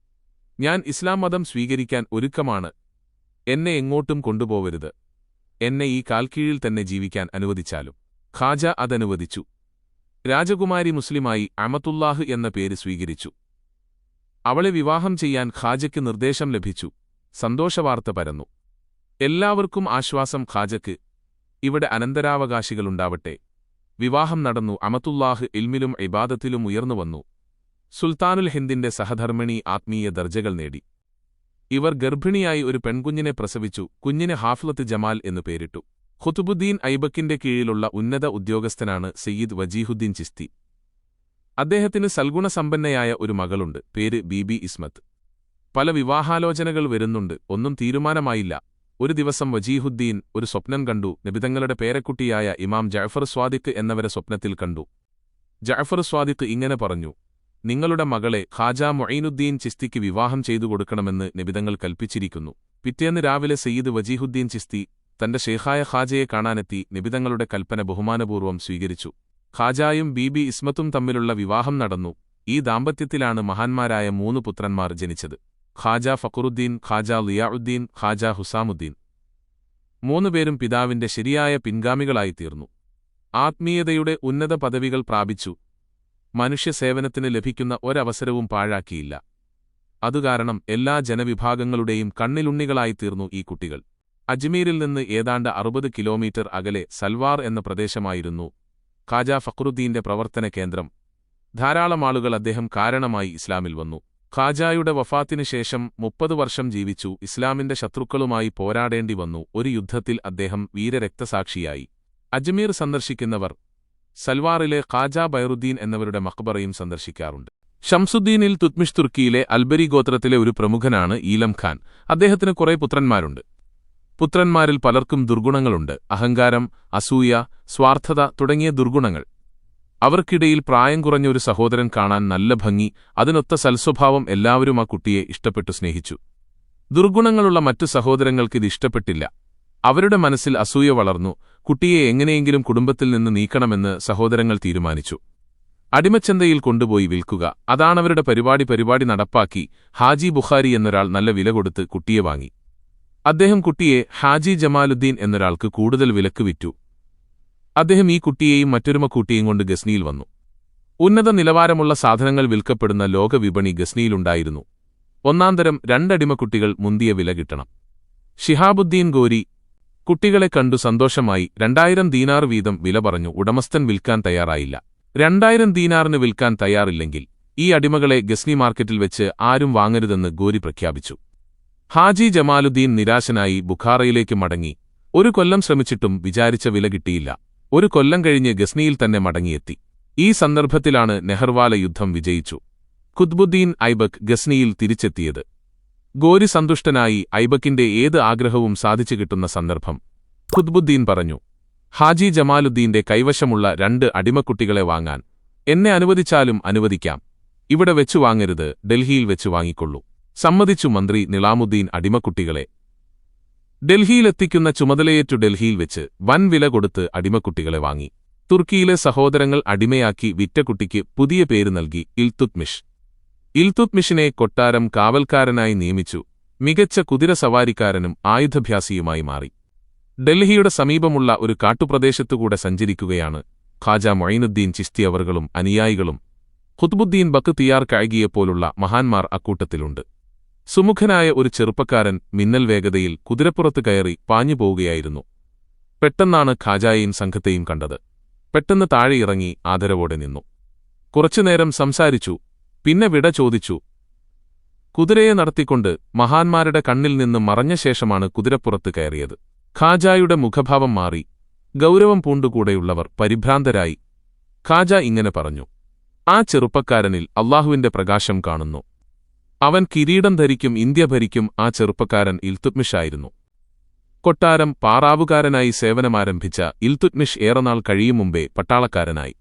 ഞാൻ ഇസ്ലാം മതം സ്വീകരിക്കാൻ ഒരുക്കമാണ്. എന്നെ എങ്ങോട്ടും കൊണ്ടുപോവരുത്. എന്നെ ഈ കാൽക്കീഴിൽ തന്നെ ജീവിക്കാൻ അനുവദിച്ചാലും. ഖാജ അതനുവദിച്ചു. രാജകുമാരി മുസ്ലിമായി അമത്തുല്ലാഹ് എന്ന പേര് സ്വീകരിച്ചു. അവളെ വിവാഹം ചെയ്യാൻ ഖാജയ്ക്ക് നിർദ്ദേശം ലഭിച്ചു. സന്തോഷവാർത്ത പരന്നു. എല്ലാവർക്കും ആശ്വാസം. ഖാജയ്ക്ക് ഇവിടെ അനന്തരാവകാശികളുണ്ടാവട്ടെ. വിവാഹം നടന്നു. അമത്തുല്ലാഹ് ഇൽമിലും ഇബാദത്തിലും ഉയർന്നുവന്നു. സുൽത്താനുൽ ഹിന്ദിന്റെ സഹധർമ്മിണി ആത്മീയ ദർജകൾ നേടി. ഇവർ ഗർഭിണിയായി ഒരു പെൺകുഞ്ഞിനെ പ്രസവിച്ചു. കുഞ്ഞിന് ഹാഫ്ലത്ത് ജമാൽ എന്നു പേരിട്ടു. ഖുതുബുദ്ദീൻ ഐബക്കിന്റെ കീഴിലുള്ള ഉന്നത ഉദ്യോഗസ്ഥനാണ് സയ്യിദ് വജീഹുദ്ദീൻ ചിസ്തി. അദ്ദേഹത്തിന് സൽഗുണസമ്പന്നയായ ഒരു മകളുണ്ട്. പേര് ബീബി ഇസ്മത്ത്. പല വിവാഹാലോചനകൾ വരുന്നുണ്ട്. ഒന്നും തീരുമാനമായില്ല. ഒരു ദിവസം വജീഹുദ്ദീൻ ഒരു സ്വപ്നം കണ്ടു. നബിതങ്ങളുടെ പേരക്കുട്ടിയായ ഇമാം ജഅഫർ സ്വാദിഖ് എന്നവരെ സ്വപ്നത്തിൽ കണ്ടു. ജഅഫർ സ്വാദിഖ് ഇങ്ങനെ പറഞ്ഞു: നിങ്ങളുടെ മകളെ ഖാജാ മുഈനുദ്ദീൻ ചിസ്തിക്ക് വിവാഹം ചെയ്തു കൊടുക്കണമെന്ന് നബിതങ്ങൾ കൽപ്പിച്ചിരിക്കുന്നു. പിറ്റേന്ന് രാവിലെ സയ്യിദ് വജീഹുദ്ദീൻ ചിസ്തി തന്റെ ഷേഖായ ഖാജയെ കാണാനെത്തി. നബിതങ്ങളുടെ കൽപ്പന ബഹുമാനപൂർവ്വം സ്വീകരിച്ചു. ഖാജായും ബീബി ഇസ്മത്തും തമ്മിലുള്ള വിവാഹം നടന്നു. ഈ ദാമ്പത്യത്തിലാണ് മഹാന്മാരായ 3 പുത്രന്മാർ ജനിച്ചത്: ഖാജ ഫഖറുദ്ദീൻ, ഖാജ ലിയാഉദ്ദീൻ, ഖാജ ഹുസാമുദ്ദീൻ. 3 പേരും പിതാവിന്റെ ശരിയായ പിൻഗാമികളായിത്തീർന്നു. ആത്മീയതയുടെ ഉന്നത പദവികൾ പ്രാപിച്ചു. മനുഷ്യസേവനത്തിന് ലഭിക്കുന്ന ഒരവസരവും പാഴാക്കിയില്ല. അതുകാരണം എല്ലാ ജനവിഭാഗങ്ങളുടെയും കണ്ണിലുണ്ണികളായിത്തീർന്നു ഈ കുട്ടികൾ. അജ്മീരിൽ നിന്ന് ഏതാണ്ട് 60 കിലോമീറ്റർ അകലെ സൽവാർ എന്ന പ്രദേശമായിരുന്നു ഖാജ ഫഖറുദ്ദീന്റെ പ്രവർത്തന കേന്ദ്രം. ധാരാളം ആളുകൾ അദ്ദേഹം കാരണമായി ഇസ്ലാമിൽ വന്നു. ഖാജായുടെ വഫാത്തിനു ശേഷം 30 വർഷം ജീവിച്ചു. ഇസ്ലാമിന്റെ ശത്രുക്കളുമായി പോരാടേണ്ടി വന്നു. ഒരു യുദ്ധത്തിൽ അദ്ദേഹം വീരരക്തസാക്ഷിയായി. അജ്മീർ സന്ദർശിക്കുന്നവർ സൽവാറിലെ ഖാജ ബൈറുദ്ദീൻ എന്നവരുടെ മഖ്ബറയും സന്ദർശിക്കാറുണ്ട്. ഷംസുദ്ദീനിൽ തുത്മിഷ് തുർക്കിയിലെ അൽബരി ഗോത്രത്തിലെ ഒരു പ്രമുഖനാണ് ഈലം ഖാൻ. അദ്ദേഹത്തിന് കുറെ പുത്രന്മാരുണ്ട്. പുത്രന്മാരിൽ പലർക്കും ദുർഗുണങ്ങളുണ്ട്: അഹങ്കാരം, അസൂയ, സ്വാർത്ഥത തുടങ്ങിയ ദുർഗുണങ്ങൾ. അവർക്കിടയിൽ പ്രായം കുറഞ്ഞ ഒരു സഹോദരൻ കാണാൻ നല്ല ഭംഗി. അതിനൊത്ത സൽസ്വഭാവം. എല്ലാവരും ആ കുട്ടിയെ ഇഷ്ടപ്പെട്ടു സ്നേഹിച്ചു. ദുർഗുണങ്ങളുള്ള മറ്റു സഹോദരങ്ങൾക്കിത് ഇഷ്ടപ്പെട്ടില്ല. അവരുടെ മനസ്സിൽ അസൂയ വളർന്നു. കുട്ടിയെ എങ്ങനെയെങ്കിലും കുടുംബത്തിൽ നിന്ന് നീക്കണമെന്ന് സഹോദരങ്ങൾ തീരുമാനിച്ചു. അടിമച്ചന്തയിൽ കൊണ്ടുപോയി വിൽക്കുക, അതാണവരുടെ പരിപാടി നടപ്പാക്കി. ഹാജി ബുഖാരി എന്നൊരാൾ നല്ല വില കൊടുത്ത് കുട്ടിയെ വാങ്ങി. അദ്ദേഹം കുട്ടിയെ ഹാജി ജമാലുദ്ദീൻ എന്നൊരാൾക്ക് കൂടുതൽ വിലക്ക് വിറ്റു. അദ്ദേഹം ഈ കുട്ടിയെയും മറ്റൊരുമക്കൂട്ടിയും കൊണ്ട് ഗസ്നിയിൽ വന്നു. ഉന്നത നിലവാരമുള്ള സാധനങ്ങൾ വിൽക്കപ്പെടുന്ന ലോകവിപണി ഗസ്നിയിലുണ്ടായിരുന്നു. ഒന്നാന്തരം 2 അടിമക്കുട്ടികൾ മുന്തിയ വില കിട്ടണം. ഷിഹാബുദ്ദീൻ ഗോരി കുട്ടികളെ കണ്ടു സന്തോഷമായി 2000 ദീനാർ വീതം വില പറഞ്ഞു. ഉടമസ്ഥൻ വിൽക്കാൻ തയ്യാറായില്ല. 2000 ദീനാറിന് വിൽക്കാൻ തയ്യാറില്ലെങ്കിൽ ഈ അടിമകളെ ഗസ്നി മാർക്കറ്റിൽ വെച്ച് ആരും വാങ്ങരുതെന്ന് ഗോരി പ്രഖ്യാപിച്ചു. ഹാജി ജമാലുദ്ദീൻ നിരാശനായി ബുഖാറയിലേക്ക് മടങ്ങി. 1 കൊല്ലം ശ്രമിച്ചിട്ടും വിചാരിച്ച വില കിട്ടിയില്ല. 1 കൊല്ലം കഴിഞ്ഞ് ഗസ്നിയിൽ തന്നെ മടങ്ങിയെത്തി. ഈ സന്ദർഭത്തിലാണ് നെഹർവാല യുദ്ധം വിജയിച്ചു. ഖുത്ബുദ്ദീൻ ഐബക് ഗസ്നിയിൽ തിരിച്ചെത്തിയത്. ഗോരി സന്തുഷ്ടനായി. ഐബക്കിന്റെ ഏത് ആഗ്രഹവും സാധിച്ചു കിട്ടുന്ന സന്ദർഭം. ഖുത്ബുദ്ദീൻ പറഞ്ഞു: ഹാജി ജമാലുദ്ദീന്റെ കൈവശമുള്ള 2 അടിമക്കുട്ടികളെ വാങ്ങാൻ എന്നെ അനുവദിച്ചാലും അനുവദിക്കാം. ഇവിടെ വെച്ചു വാങ്ങരുത്, ഡൽഹിയിൽ വെച്ചു വാങ്ങിക്കൊള്ളൂ. സമ്മതിച്ചു മന്ത്രി നിളാമുദ്ദീൻ. അടിമക്കുട്ടികളെ ഡൽഹിയിലെത്തിക്കുന്ന ചുമതലയേറ്റു. ഡൽഹിയിൽ വെച്ച് വൻ വില കൊടുത്ത് അടിമക്കുട്ടികളെ വാങ്ങി. തുർക്കിയിലെ സഹോദരങ്ങൾ അടിമയാക്കി വിറ്റ കുട്ടിക്ക് പുതിയ പേര് നൽകി: ഇൽതുത്മിഷ്. ഇൽതുത്മിഷിനെ കൊട്ടാരം കാവൽക്കാരനായി നിയമിച്ചു. മികച്ച കുതിരസവാരിക്കാരനും ആയുധഭ്യാസിയുമായി മാറി. ഡൽഹിയുടെ സമീപമുള്ള ഒരു കാട്ടുപ്രദേശത്തുകൂടെ സഞ്ചരിക്കുകയാണ് ഖാജ മുഈനുദ്ദീൻ ചിസ്തി അവറുകളും അനുയായികളും. ഖുത്ബുദ്ദീൻ ബക്തിയാർ കഅ്ഗിയെപ്പോലുള്ള മഹാന്മാർ അക്കൂട്ടത്തിലുണ്ട്. സുമുഖനായ ഒരു ചെറുപ്പക്കാരൻ മിന്നൽ വേഗതയിൽ കുതിരപ്പുറത്ത് കയറി പാഞ്ഞുപോവുകയായിരുന്നു. പെട്ടെന്നാണ് ഖാജായെയും സംഘത്തെയും കണ്ടത്. പെട്ടെന്ന് താഴെ ഇറങ്ങി ആദരവോടെ നിന്നു. കുറച്ചുനേരം സംസാരിച്ചു. പിന്നെ വിട ചോദിച്ചു. കുതിരയെ നടത്തിക്കൊണ്ട് മഹാന്മാരുടെ കണ്ണിൽ നിന്ന് മറഞ്ഞ ശേഷമാണ് കുതിരപ്പുറത്ത് കയറിയത്. ഖാജായുടെ മുഖഭാവം മാറി. ഗൗരവം പൂണ്ടുകൂടെയുള്ളവർ പരിഭ്രാന്തരായി. ഖാജ ഇങ്ങനെ പറഞ്ഞു: ആ ചെറുപ്പക്കാരനിൽ അല്ലാഹുവിന്റെ പ്രകാശം കാണുന്നു. അവൻ കിരീടം ധരിക്കും, ഇന്ത്യ ഭരിക്കും. ആ ചെറുപ്പക്കാരൻ ഇൽതുത്മിഷായിരുന്നു. കൊട്ടാരം പാറാവുകാരനായി സേവനമാരംഭിച്ച ഇൽതുത്മിഷ് ഏറെനാൾ കഴിയും മുമ്പേ പട്ടാളക്കാരനായി.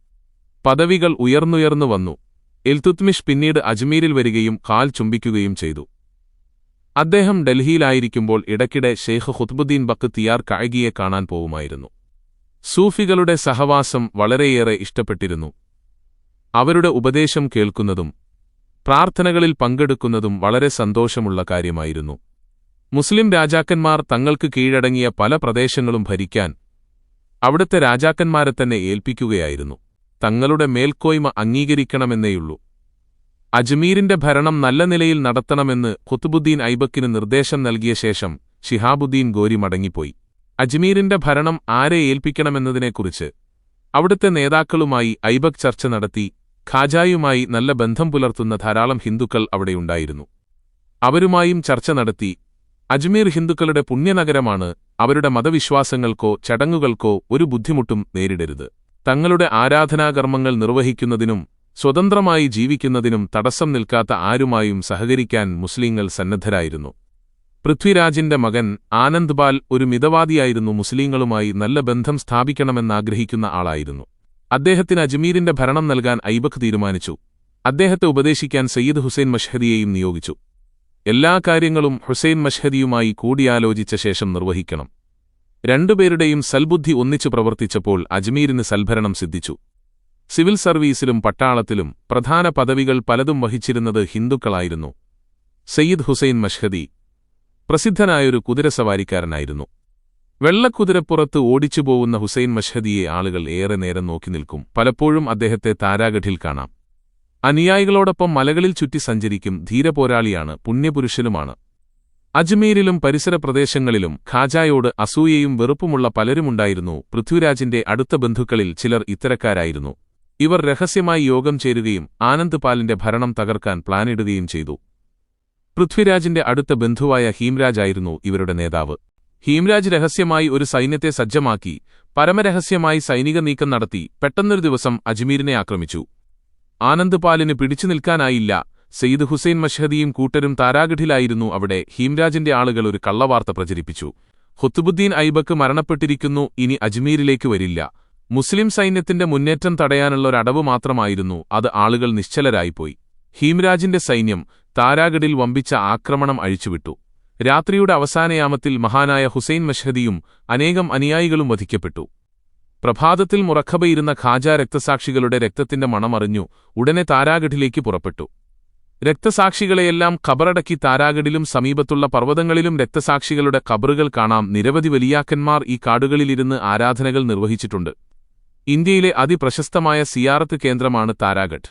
പദവികൾ ഉയർന്നുയർന്നു വന്നു. ഇൽതുത്മിഷ് പിന്നീട് അജ്മീരിൽ വരികയും കാൽ ചുംബിക്കുകയും ചെയ്തു. അദ്ദേഹം ഡൽഹിയിലായിരിക്കുമ്പോൾ ഇടയ്ക്കിടെ ഷെയ്ഖ് ഖുത്ബുദ്ദീൻ ബഖ്തിയാർ കായികിയെ കാണാൻ പോവുമായിരുന്നു. സൂഫികളുടെ സഹവാസം വളരെയേറെ ഇഷ്ടപ്പെട്ടിരുന്നു. അവരുടെ ഉപദേശം കേൾക്കുന്നതും പ്രാർത്ഥനകളിൽ പങ്കെടുക്കുന്നതും വളരെ സന്തോഷമുള്ള കാര്യമായിരുന്നു. മുസ്ലിം രാജാക്കന്മാർ തങ്ങൾക്ക് കീഴടങ്ങിയ പല പ്രദേശങ്ങളും ഭരിക്കാൻ അവിടുത്തെ രാജാക്കന്മാരെത്തന്നെ ഏൽപ്പിക്കുകയായിരുന്നു. തങ്ങളുടെ മേൽക്കോയ്മ അംഗീകരിക്കണമെന്നേയുള്ളൂ. അജ്മീരിന്റെ ഭരണം നല്ല നിലയിൽ നടത്തണമെന്ന് ഖുത്ബുദ്ദീൻ ഐബക്കിന് നിർദ്ദേശം നൽകിയ ശേഷം ശിഹാബുദ്ദീൻ ഗോരി മടങ്ങിപ്പോയി. അജ്മീരിന്റെ ഭരണം ആരെ ഏൽപ്പിക്കണമെന്നതിനെക്കുറിച്ച് അവിടുത്തെ നേതാക്കളുമായി ഐബക്ക് ചർച്ച നടത്തി. ഖാജായുമായി നല്ല ബന്ധം പുലർത്തുന്ന ധാരാളം ഹിന്ദുക്കൾ അവിടെയുണ്ടായിരുന്നു. അവരുമായും ചർച്ച നടത്തി. അജ്മീർ ഹിന്ദുക്കളുടെ പുണ്യനഗരമാണ്. അവരുടെ മതവിശ്വാസങ്ങൾക്കോ ചടങ്ങുകൾക്കോ ഒരു ബുദ്ധിമുട്ടും നേരിടരുത്. തങ്ങളുടെ ആരാധനാകർമ്മങ്ങൾ നിർവഹിക്കുന്നതിനും സ്വതന്ത്രമായി ജീവിക്കുന്നതിനും തടസ്സം നിൽക്കാത്ത ആരുമായും സഹകരിക്കാൻ മുസ്ലിങ്ങൾ സന്നദ്ധരായിരുന്നു. പൃഥ്വിരാജിന്റെ മകൻ ആനന്ദ് പാൽ ഒരു മിതവാദിയായിരുന്നു. മുസ്ലിങ്ങളുമായി നല്ല ബന്ധം സ്ഥാപിക്കണമെന്നാഗ്രഹിക്കുന്ന ആളായിരുന്നു. അദ്ദേഹത്തിന് അജ്മീരിന്റെ ഭരണം നൽകാൻ ഐബക്ക് തീരുമാനിച്ചു. അദ്ദേഹത്തെ ഉപദേശിക്കാൻ സയ്യിദ് ഹുസൈൻ മഷ്ഹദിയെയും നിയോഗിച്ചു. എല്ലാ കാര്യങ്ങളും ഹുസൈൻ മഷ്ഹദിയുമായി കൂടിയാലോചിച്ച ശേഷം നിർവഹിക്കണം. രണ്ടുപേരുടെയും സൽബുദ്ധി ഒന്നിച്ചു പ്രവർത്തിച്ചപ്പോൾ അജ്മീരിന് സൽഭരണം സിദ്ധിച്ചു. സിവിൽ സർവീസിലും പട്ടാളത്തിലും പ്രധാന പദവികൾ പലതും വഹിച്ചിരുന്നത് ഹിന്ദുക്കളായിരുന്നു. സയ്യിദ് ഹുസൈൻ മഷ്ഹദി പ്രസിദ്ധനായൊരു കുതിരസവാരിക്കാരനായിരുന്നു. വെള്ളക്കുതിരപ്പുറത്ത് ഓടിച്ചുപോകുന്ന ഹുസൈൻ മഷ്ഹദിയെ ആളുകൾ ഏറെ നേരം നോക്കി നിൽക്കും. പലപ്പോഴും അദ്ദേഹത്തെ താരാഗഢിൽ കാണാം. അനുയായികളോടൊപ്പം മലകളിൽ ചുറ്റി സഞ്ചരിക്കും. ധീരപോരാളിയാണ്, പുണ്യപുരുഷനുമാണ്. അജ്മീരിലും പരിസര പ്രദേശങ്ങളിലും ഖാജായോട് അസൂയയും വെറുപ്പുമുള്ള പലരുമുണ്ടായിരുന്നു. പൃഥ്വിരാജിന്റെ അടുത്ത ബന്ധുക്കളിൽ ചിലർ ഇത്തരക്കാരായിരുന്നു. ഇവർ രഹസ്യമായി യോഗം ചേരുകയും ആനന്ദ് പാലിന്റെ ഭരണം തകർക്കാൻ പ്ലാനിടുകയും ചെയ്തു. പൃഥ്വിരാജിന്റെ അടുത്ത ബന്ധുവായ ഹീംരാജായിരുന്നു ഇവരുടെ നേതാവ്. ഹീംരാജ് രഹസ്യമായി ഒരു സൈന്യത്തെ സജ്ജമാക്കി പരമരഹസ്യമായി സൈനിക നീക്കം നടത്തി. പെട്ടെന്നൊരു ദിവസം അജ്മീരിനെ ആക്രമിച്ചു. ആനന്ദ് പാലിന് പിടിച്ചു നിൽക്കാനായില്ല. സയ്യിദ് ഹുസൈൻ മഷ്ഹദിയും കൂട്ടരും താരാഗഢിലായിരുന്നു. അവിടെ ഹീംരാജിന്റെ ആളുകൾ ഒരു കള്ളവാർത്ത പ്രചരിപ്പിച്ചു. ഖുത്ബുദ്ദീൻ ഐബക്ക് മരണപ്പെട്ടിരിക്കുന്നു, ഇനി അജ്മീരിലേക്ക് വരില്ല. മുസ്ലിം സൈന്യത്തിന്റെ മുന്നേറ്റം തടയാനുള്ള ഒരടവ് മാത്രമായിരുന്നു അത്. ആളുകൾ നിശ്ചലരായിപ്പോയി. ഹീംരാജിന്റെ സൈന്യം താരാഗഡിൽ വമ്പിച്ച ആക്രമണം അഴിച്ചുവിട്ടു. രാത്രിയുടെ അവസാനയാമത്തിൽ മഹാനായ ഹുസൈൻ മഷ്ഹദിയും അനേകം അനുയായികളും വധിക്കപ്പെട്ടു. പ്രഭാതത്തിൽ മുറഖബയിരുന്ന ഖാജ രക്തസാക്ഷികളുടെ രക്തത്തിന്റെ മണമറിഞ്ഞു. ഉടനെ താരാഗഡിലേക്ക് പുറപ്പെട്ടു. രക്തസാക്ഷികളെയെല്ലാം ഖബറടക്കി. താരാഗഡിലും സമീപത്തുള്ള പർവ്വതങ്ങളിലും രക്തസാക്ഷികളുടെ ഖബറുകൾ കാണാം. നിരവധി വലിയാക്കന്മാർ ഈ കാടുകളിലിരുന്ന് ആരാധനകൾ നിർവഹിച്ചിട്ടുണ്ട്. ഇന്ത്യയിലെ അതിപ്രശസ്തമായ സിയാറത്ത് കേന്ദ്രമാണ് താരാഗഡ്.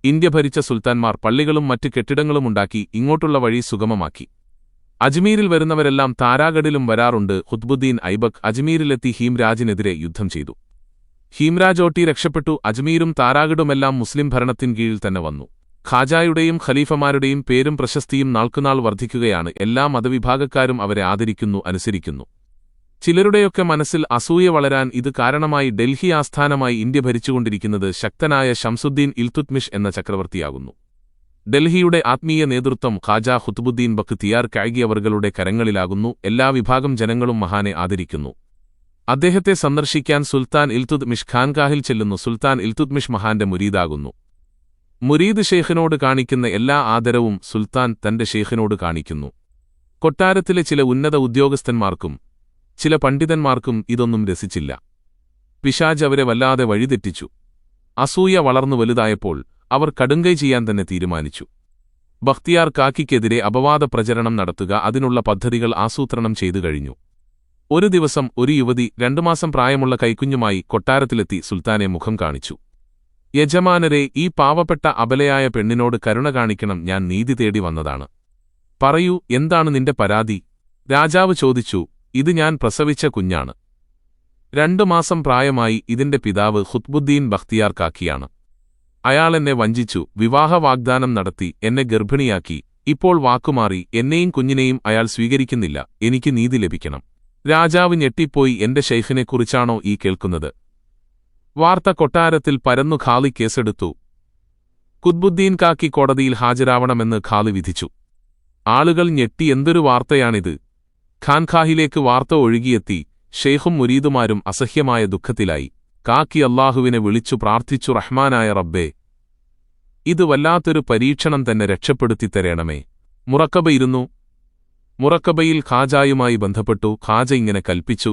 ഇന്ത്യ ഭരിച്ച സുൽത്താൻമാർ പള്ളികളും മറ്റ് കെട്ടിടങ്ങളുമുണ്ടാക്കി ഇങ്ങോട്ടുള്ള വഴി സുഗമമാക്കി. അജ്മീരിൽ വരുന്നവരെല്ലാം താരാഗഡിലും വരാറുണ്ട്. ഖുത്ബുദ്ദീൻ ഐബക്ക് അജ്മീരിലെത്തി ഹീംരാജിനെതിരെ യുദ്ധം ചെയ്തു. ഹീംരാജ് ഓട്ടി രക്ഷപ്പെട്ടു. അജ്മീരും താരാഗഡുമെല്ലാം മുസ്ലിം ഭരണത്തിൻ കീഴിൽ തന്നെ വന്നു. ഖാജായുടെയും ഖലീഫമാരുടെയും പേരും പ്രശസ്തിയും നാൾക്കുനാൾ വർദ്ധിക്കുകയാണ്. എല്ലാ മതവിഭാഗക്കാരും അവരെ ആദരിക്കുന്നു, അനുസരിക്കുന്നു. ചിലരുടെയൊക്കെ മനസ്സിൽ അസൂയ വളരാൻ ഇത് കാരണമായി ഡൽഹി ആസ്ഥാനമായി ഇന്ത്യ ഭരിച്ചുകൊണ്ടിരിക്കുന്നത് ശക്തനായ ഷംസുദ്ദീൻ ഇൽതുത്മിഷ് എന്ന ചക്രവർത്തിയാകുന്നു. ഡൽഹിയുടെ ആത്മീയ നേതൃത്വം ഖാജ ഖുത്ബുദ്ദീൻ ബഖ്തിയാർ കായികി അവர்களுടെ കരങ്ങളിലാകുന്നു. എല്ലാ വിഭാഗം ജനങ്ങളും മഹാനെ ആദരിക്കുന്നു. അദ്ദേഹത്തെ സന്ദർശിക്കാൻ സുൽത്താൻ ഇൽതുത്മിഷ് ഖാൻഗാഹിൽ ചെല്ലുന്നു. സുൽത്താൻ ഇൽതുത്മിഷ് മഹാന്റെ മുരീദാകുന്നു. മുരീദ് ഷെയ്ഖിനോട് കാണിക്കുന്ന എല്ലാ ആദരവും സുൽത്താൻ തന്റെ ഷെയ്ഖിനോട് കാണിക്കുന്നു. കൊട്ടാരത്തിലെ ചില ഉന്നത ഉദ്യോഗസ്ഥന്മാർക്കും ചില പണ്ഡിതന്മാർക്കും ഇതൊന്നും രസിച്ചില്ല. പിശാച് അവരെ വല്ലാതെ വഴിതെറ്റിച്ചു. അസൂയ വളർന്നു വലുതായപ്പോൾ അവർ കടുങ്കൈ ചെയ്യാൻ തന്നെ തീരുമാനിച്ചു. ബഖ്തിയാർ കാക്കിക്കെതിരെ അപവാദ പ്രചരണം നടത്തുക, അതിനുള്ള പദ്ധതികൾ ആസൂത്രണം ചെയ്തു കഴിഞ്ഞു. ഒരു ദിവസം ഒരു യുവതി 2 മാസം പ്രായമുള്ള കൈക്കുഞ്ഞുമായി കൊട്ടാരത്തിലെത്തി സുൽത്താനെ മുഖം കാണിച്ചു. യജമാനരെ, ഈ പാവപ്പെട്ട അബലയായ പെണ്ണിനോട് കരുണ കാണിക്കണം, ഞാൻ നീതി തേടി വന്നതാണ്. പറയൂ, എന്താണ് നിന്റെ പരാതി? രാജാവ് ചോദിച്ചു. ഇത് ഞാൻ പ്രസവിച്ച കുഞ്ഞാണ്. 2 മാസം പ്രായമായി. ഇതിന്റെ പിതാവ് ഖുത്ബുദ്ദീൻ ബഖ്തിയാർ കാക്കിയാണ്. അയാൾ എന്നെ വഞ്ചിച്ചു, വിവാഹ വാഗ്ദാനം നടത്തി, എന്നെ ഗർഭിണിയാക്കി. ഇപ്പോൾ വാക്കുമാറി എന്നെയും കുഞ്ഞിനെയും അയാൾ സ്വീകരിക്കുന്നില്ല. എനിക്ക് നീതി ലഭിക്കണം. രാജാവ് ഞെട്ടിപ്പോയി. എന്റെ ശൈഖിനെക്കുറിച്ചാണോ ഈ കേൾക്കുന്നത്? വാർത്ത കൊട്ടാരത്തിൽ പരന്നു. ഖാലി കേസെടുത്തു. ഖുത്ബുദ്ദീൻ കാക്കി കോടതിയിൽ ഹാജരാവണമെന്ന് ഖാലി വിധിച്ചു. ആളുകൾ ഞെട്ടി. എന്തൊരു വാർത്തയാണിത്? ഖാൻഖാഹിലേക്ക് വാർത്ത ഒഴുകിയെത്തി. ഷെയ്ഖും മുരീദുമാരും അസഹ്യമായ ദുഃഖത്തിലായി. കാക്കി അല്ലാഹുവിനെ വിളിച്ചു പ്രാർത്ഥിച്ചു, റഹ്മാനായ റബ്ബേ, ഇത് വല്ലാത്തൊരു പരീക്ഷണം തന്നെ, രക്ഷപ്പെടുത്തിത്തരേണമേ. മുറക്കബ ഇരുന്നു. മുറക്കബയിൽ ഖാജായുമായി ബന്ധപ്പെട്ടു. ഖാജ ഇങ്ങനെ കൽപ്പിച്ചു,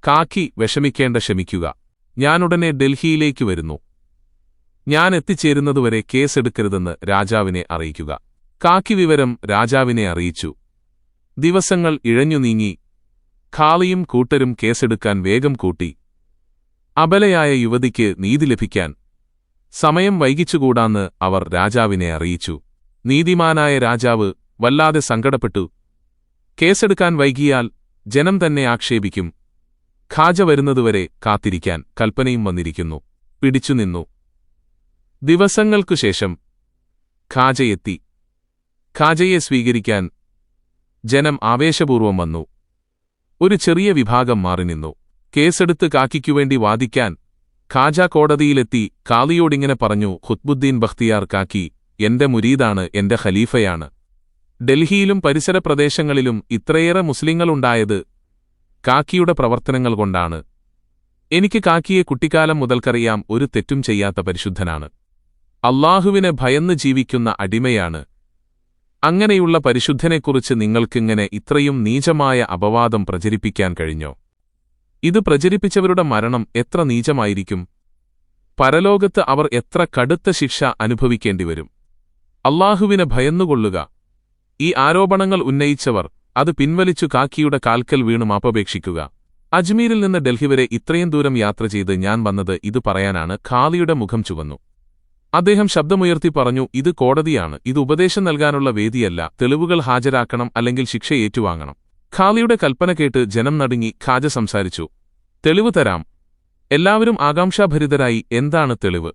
കാക്കി വിഷമിക്കേണ്ട, ക്ഷമിക്കുക. ഞാനുടനെ ഡൽഹിയിലേക്ക് വരുന്നു. ഞാൻ എത്തിച്ചേരുന്നതുവരെ കേസെടുക്കരുതെന്ന് രാജാവിനെ അറിയിക്കുക. കാക്കി വിവരം രാജാവിനെ അറിയിച്ചു. ദിവസങ്ങൾ ഇഴഞ്ഞു നീങ്ങി. ഖാലിയും കൂട്ടരും കേസെടുക്കാൻ വേഗം കൂട്ടി. അബലയായ യുവതിക്ക് നീതി ലഭിക്കാൻ സമയം വൈകിച്ചുകൂടാന്ന് അവർ രാജാവിനെ അറിയിച്ചു. നീതിമാനായ രാജാവ് വല്ലാതെ സങ്കടപ്പെട്ടു. കേസെടുക്കാൻ വൈകിയാൽ ജനം തന്നെ ആക്ഷേപിക്കും. ഖാജ വരുന്നതുവരെ കാത്തിരിക്കാൻ കൽപ്പനയും വന്നിരിക്കുന്നു. പിടിച്ചുനിന്നു. ദിവസങ്ങൾക്കുശേഷം ഖാജയെത്തി. ഖാജയെ സ്വീകരിക്കാൻ ജനം ആവേശപൂർവം വന്നു. ഒരു ചെറിയ വിഭാഗം മാറി നിന്നു. കേസെടുത്ത് കാക്കിക്കുവേണ്ടി വാദിക്കാൻ ഖാജ കോടതിയിലെത്തി. ഖാലിയോടിങ്ങനെ പറഞ്ഞു, ഖുത്ബുദ്ദീൻ ബഖ്തിയാർ കാക്കി എന്റെ മുരീദാണ്, എന്റെ ഖലീഫയാണ്. ഡൽഹിയിലും പരിസര പ്രദേശങ്ങളിലും ഇത്രയേറെ മുസ്ലിങ്ങളുണ്ടായത് കാക്കിയുടെ പ്രവർത്തനങ്ങൾ കൊണ്ടാണ്. എനിക്ക് കാക്കിയെ കുട്ടിക്കാലം മുതൽക്കറിയാം. ഒരു തെറ്റും ചെയ്യാത്ത പരിശുദ്ധനാണ്. അല്ലാഹുവിനെ ഭയന്ന് ജീവിക്കുന്ന അടിമയാണ്. അങ്ങനെയുള്ള പരിശുദ്ധനെക്കുറിച്ച് നിങ്ങൾക്കിങ്ങനെ ഇത്രയും നീചമായ അപവാദം പ്രചരിപ്പിക്കാൻ കഴിഞ്ഞോ? ഇത് പ്രചരിപ്പിച്ചവരുടെ മരണം എത്ര നീചമായിരിക്കും! പരലോകത്ത് അവർ എത്ര കടുത്ത ശിക്ഷ അനുഭവിക്കേണ്ടിവരും! അല്ലാഹുവിനെ ഭയന്നുകൊള്ളുക. ഈ ആരോപണങ്ങൾ ഉന്നയിച്ചവർ അത് പിൻവലിച്ചു കാക്കിയുടെ കാൽക്കൽ വീണു മാപ്പപേക്ഷിക്കുക. അജ്മീരിൽ നിന്ന് ഡൽഹി വരെ ഇത്രയും ദൂരം യാത്ര ചെയ്ത് ഞാൻ വന്നത് ഇത് പറയാനാണ്. ഖാലിയുടെ മുഖം ചുവന്നു. അദ്ദേഹം ശബ്ദമുയർത്തി പറഞ്ഞു, ഇത് കോടതിയാണ്. ഇത് ഉപദേശം നൽകാനുള്ള വേദിയല്ല. തെളിവുകൾ ഹാജരാക്കണം, അല്ലെങ്കിൽ ശിക്ഷ ഏറ്റുവാങ്ങണം. ഖാലിയുടെ കൽപ്പന കേട്ട് ജനം നടുങ്ങി. ഖാജ സംസാരിച്ചു, തെളിവ് തരാം. എല്ലാവരും ആകാംക്ഷാഭരിതരായി. എന്താണ് തെളിവ്?